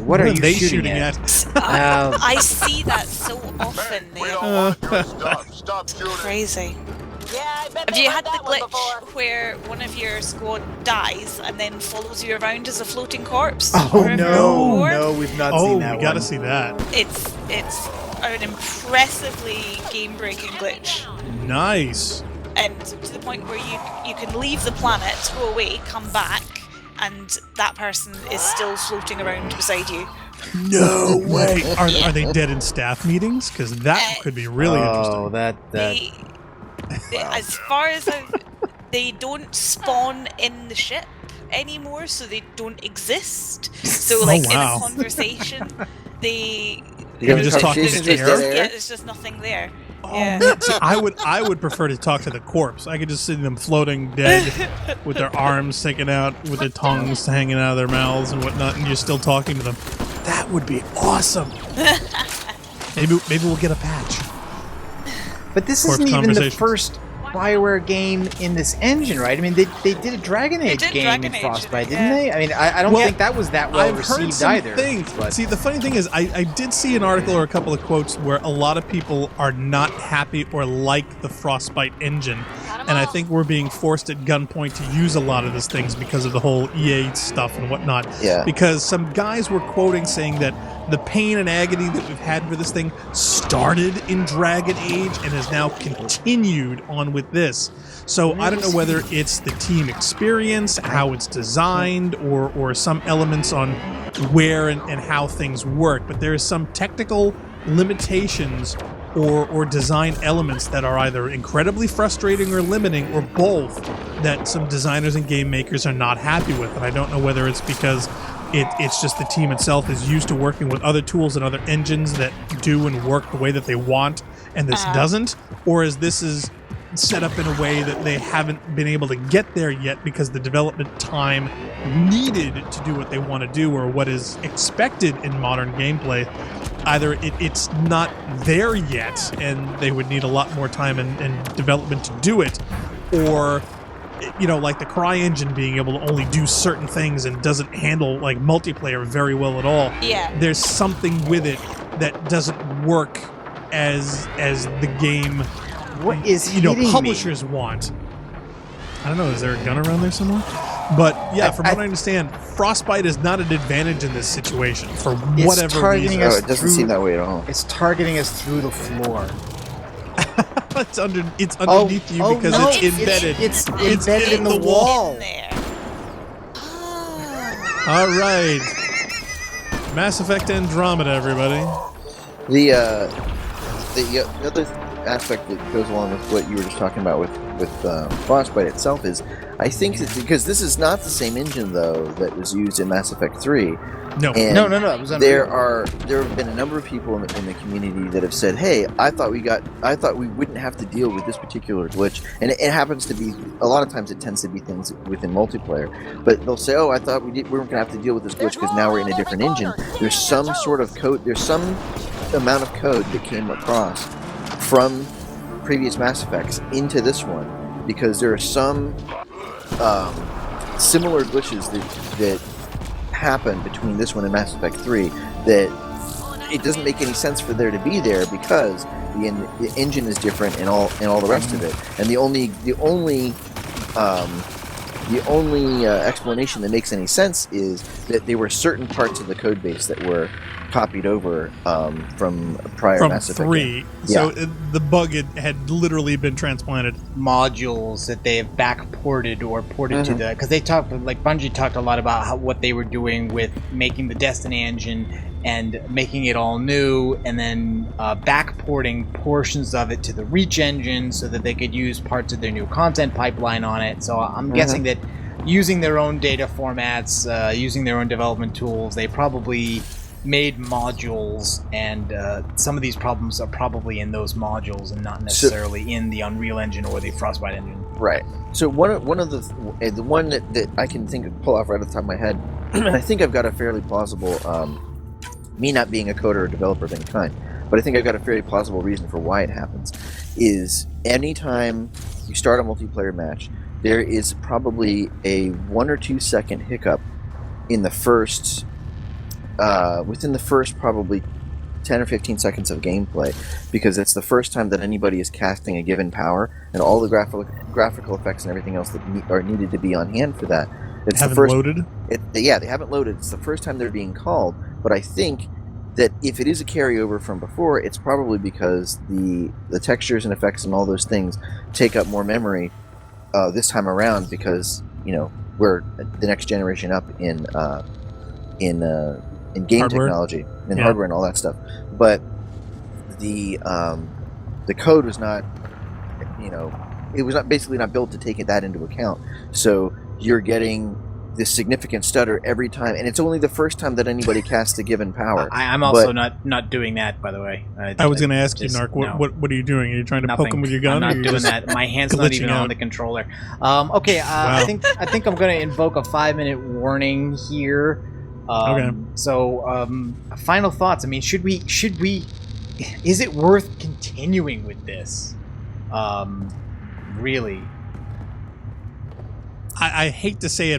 What are you shooting at? I see that so often. Stop shooting. Crazy. Yeah, Have you had the glitch where one of your squad dies and then follows you around as a floating corpse? Oh no, we've not seen that. Oh, we gotta see that. It's an impressively game-breaking glitch. Nice. And to the point where you can leave the planet, go away, come back, and that person is still floating around beside you. No way! Are they dead in staff meetings? Because that could be really interesting. As far as they don't spawn in the ship anymore, so they don't exist. So, in a conversation, you're just talking to air? Yeah, there's just nothing there. Oh, man. See, I would prefer to talk to the corpse. I could just see them floating dead with their arms sticking out, with their tongues hanging out of their mouths and whatnot, and you're still talking to them. That would be awesome. Maybe we'll get a patch. But this isn't even the first Bioware game in this engine, right? I mean, they did a Dragon Age game Dragon in Age, Frostbite, didn't they? I mean, I don't think that was that well received either. But see, the funny thing is, I did see an article or a couple of quotes where a lot of people are not happy or like the Frostbite engine, and I think we're being forced at gunpoint to use a lot of these things because of the whole EA stuff and whatnot. Yeah. Because some guys were quoting saying that the pain and agony that we've had for this thing started in Dragon Age and has now continued on with this. So I don't know whether it's the team experience, how it's designed, or some elements on where and how things work. But there is some technical limitations or design elements that are either incredibly frustrating or limiting, or both, that some designers and game makers are not happy with. And I don't know whether it's because it's just the team itself is used to working with other tools and other engines that do and work the way that they want, and this doesn't, or as this is set up in a way that they haven't been able to get there yet because the development time needed to do what they want to do or what is expected in modern gameplay. Either it's not there yet and they would need a lot more time and development to do it, or like the Cry engine being able to only do certain things and doesn't handle like multiplayer very well at all. Yeah. There's something with it that doesn't work as the game publishers want. I don't know, is there a gun around there somewhere? But yeah, from what I understand, Frostbite is not an advantage in this situation for whatever reason. It doesn't seem that way at all. It's targeting us through the floor. It's underneath you because it's embedded. It's embedded in the wall. All right, Mass Effect Andromeda, everybody. The other aspect that goes along with what you were just talking about with Frostbite itself is, I think that because this is not the same engine though that was used in Mass Effect 3. No. It was there have been a number of people in the community that have said, "Hey, I thought we wouldn't have to deal with this particular glitch," and it happens to be a lot of times it tends to be things within multiplayer. But they'll say, "Oh, I thought we weren't going to have to deal with this glitch because now we're in a different engine." There's some sort of code. There's some amount of code that came across from previous Mass Effects into this one because there are some similar glitches that happen between this one and Mass Effect 3 that it doesn't make any sense for there to be there because the engine is different and all the rest of it. And the only explanation that makes any sense is that there were certain parts of the code base that were copied over from prior Mass Effect 3. So the bug had literally been transplanted. Modules that they have backported or ported to the, because Bungie talked a lot about what they were doing with making the Destiny engine and making it all new, and then backporting portions of it to the Reach engine so that they could use parts of their new content pipeline on it. So I'm guessing that using their own data formats, using their own development tools, they probably made modules, and some of these problems are probably in those modules and not necessarily in the Unreal Engine or the Frostbite engine. Right. So one of the one that I can pull off right off the top of my head, and I think I've got a fairly plausible, me not being a coder or developer of any kind, but I think I've got a fairly plausible reason for why it happens, is anytime you start a multiplayer match, there is probably a 1 or 2 second hiccup in the first within the first probably 10 or 15 seconds of gameplay, because it's the first time that anybody is casting a given power, and all the graphical effects and everything else that are needed to be on hand for that. It's haven't the first, loaded? They haven't loaded. It's the first time they're being called, but I think that if it is a carryover from before, it's probably because the textures and effects and all those things take up more memory this time around, because we're the next generation up in game hardware? technology and hardware and all that stuff. But the code was not, it was basically not built to take that into account. So you're getting this significant stutter every time, and it's only the first time that anybody casts a given power. I'm also not doing that, by the way. I was going to ask you, Narc, what are you doing? Are you trying to poke him with your gun? I'm not doing that. My hand's not even on the controller. Okay, wow. I think I'm going to invoke a 5-minute warning here. Okay. So, final thoughts. I mean, should we? Is it worth continuing with this? really. I hate to say it, but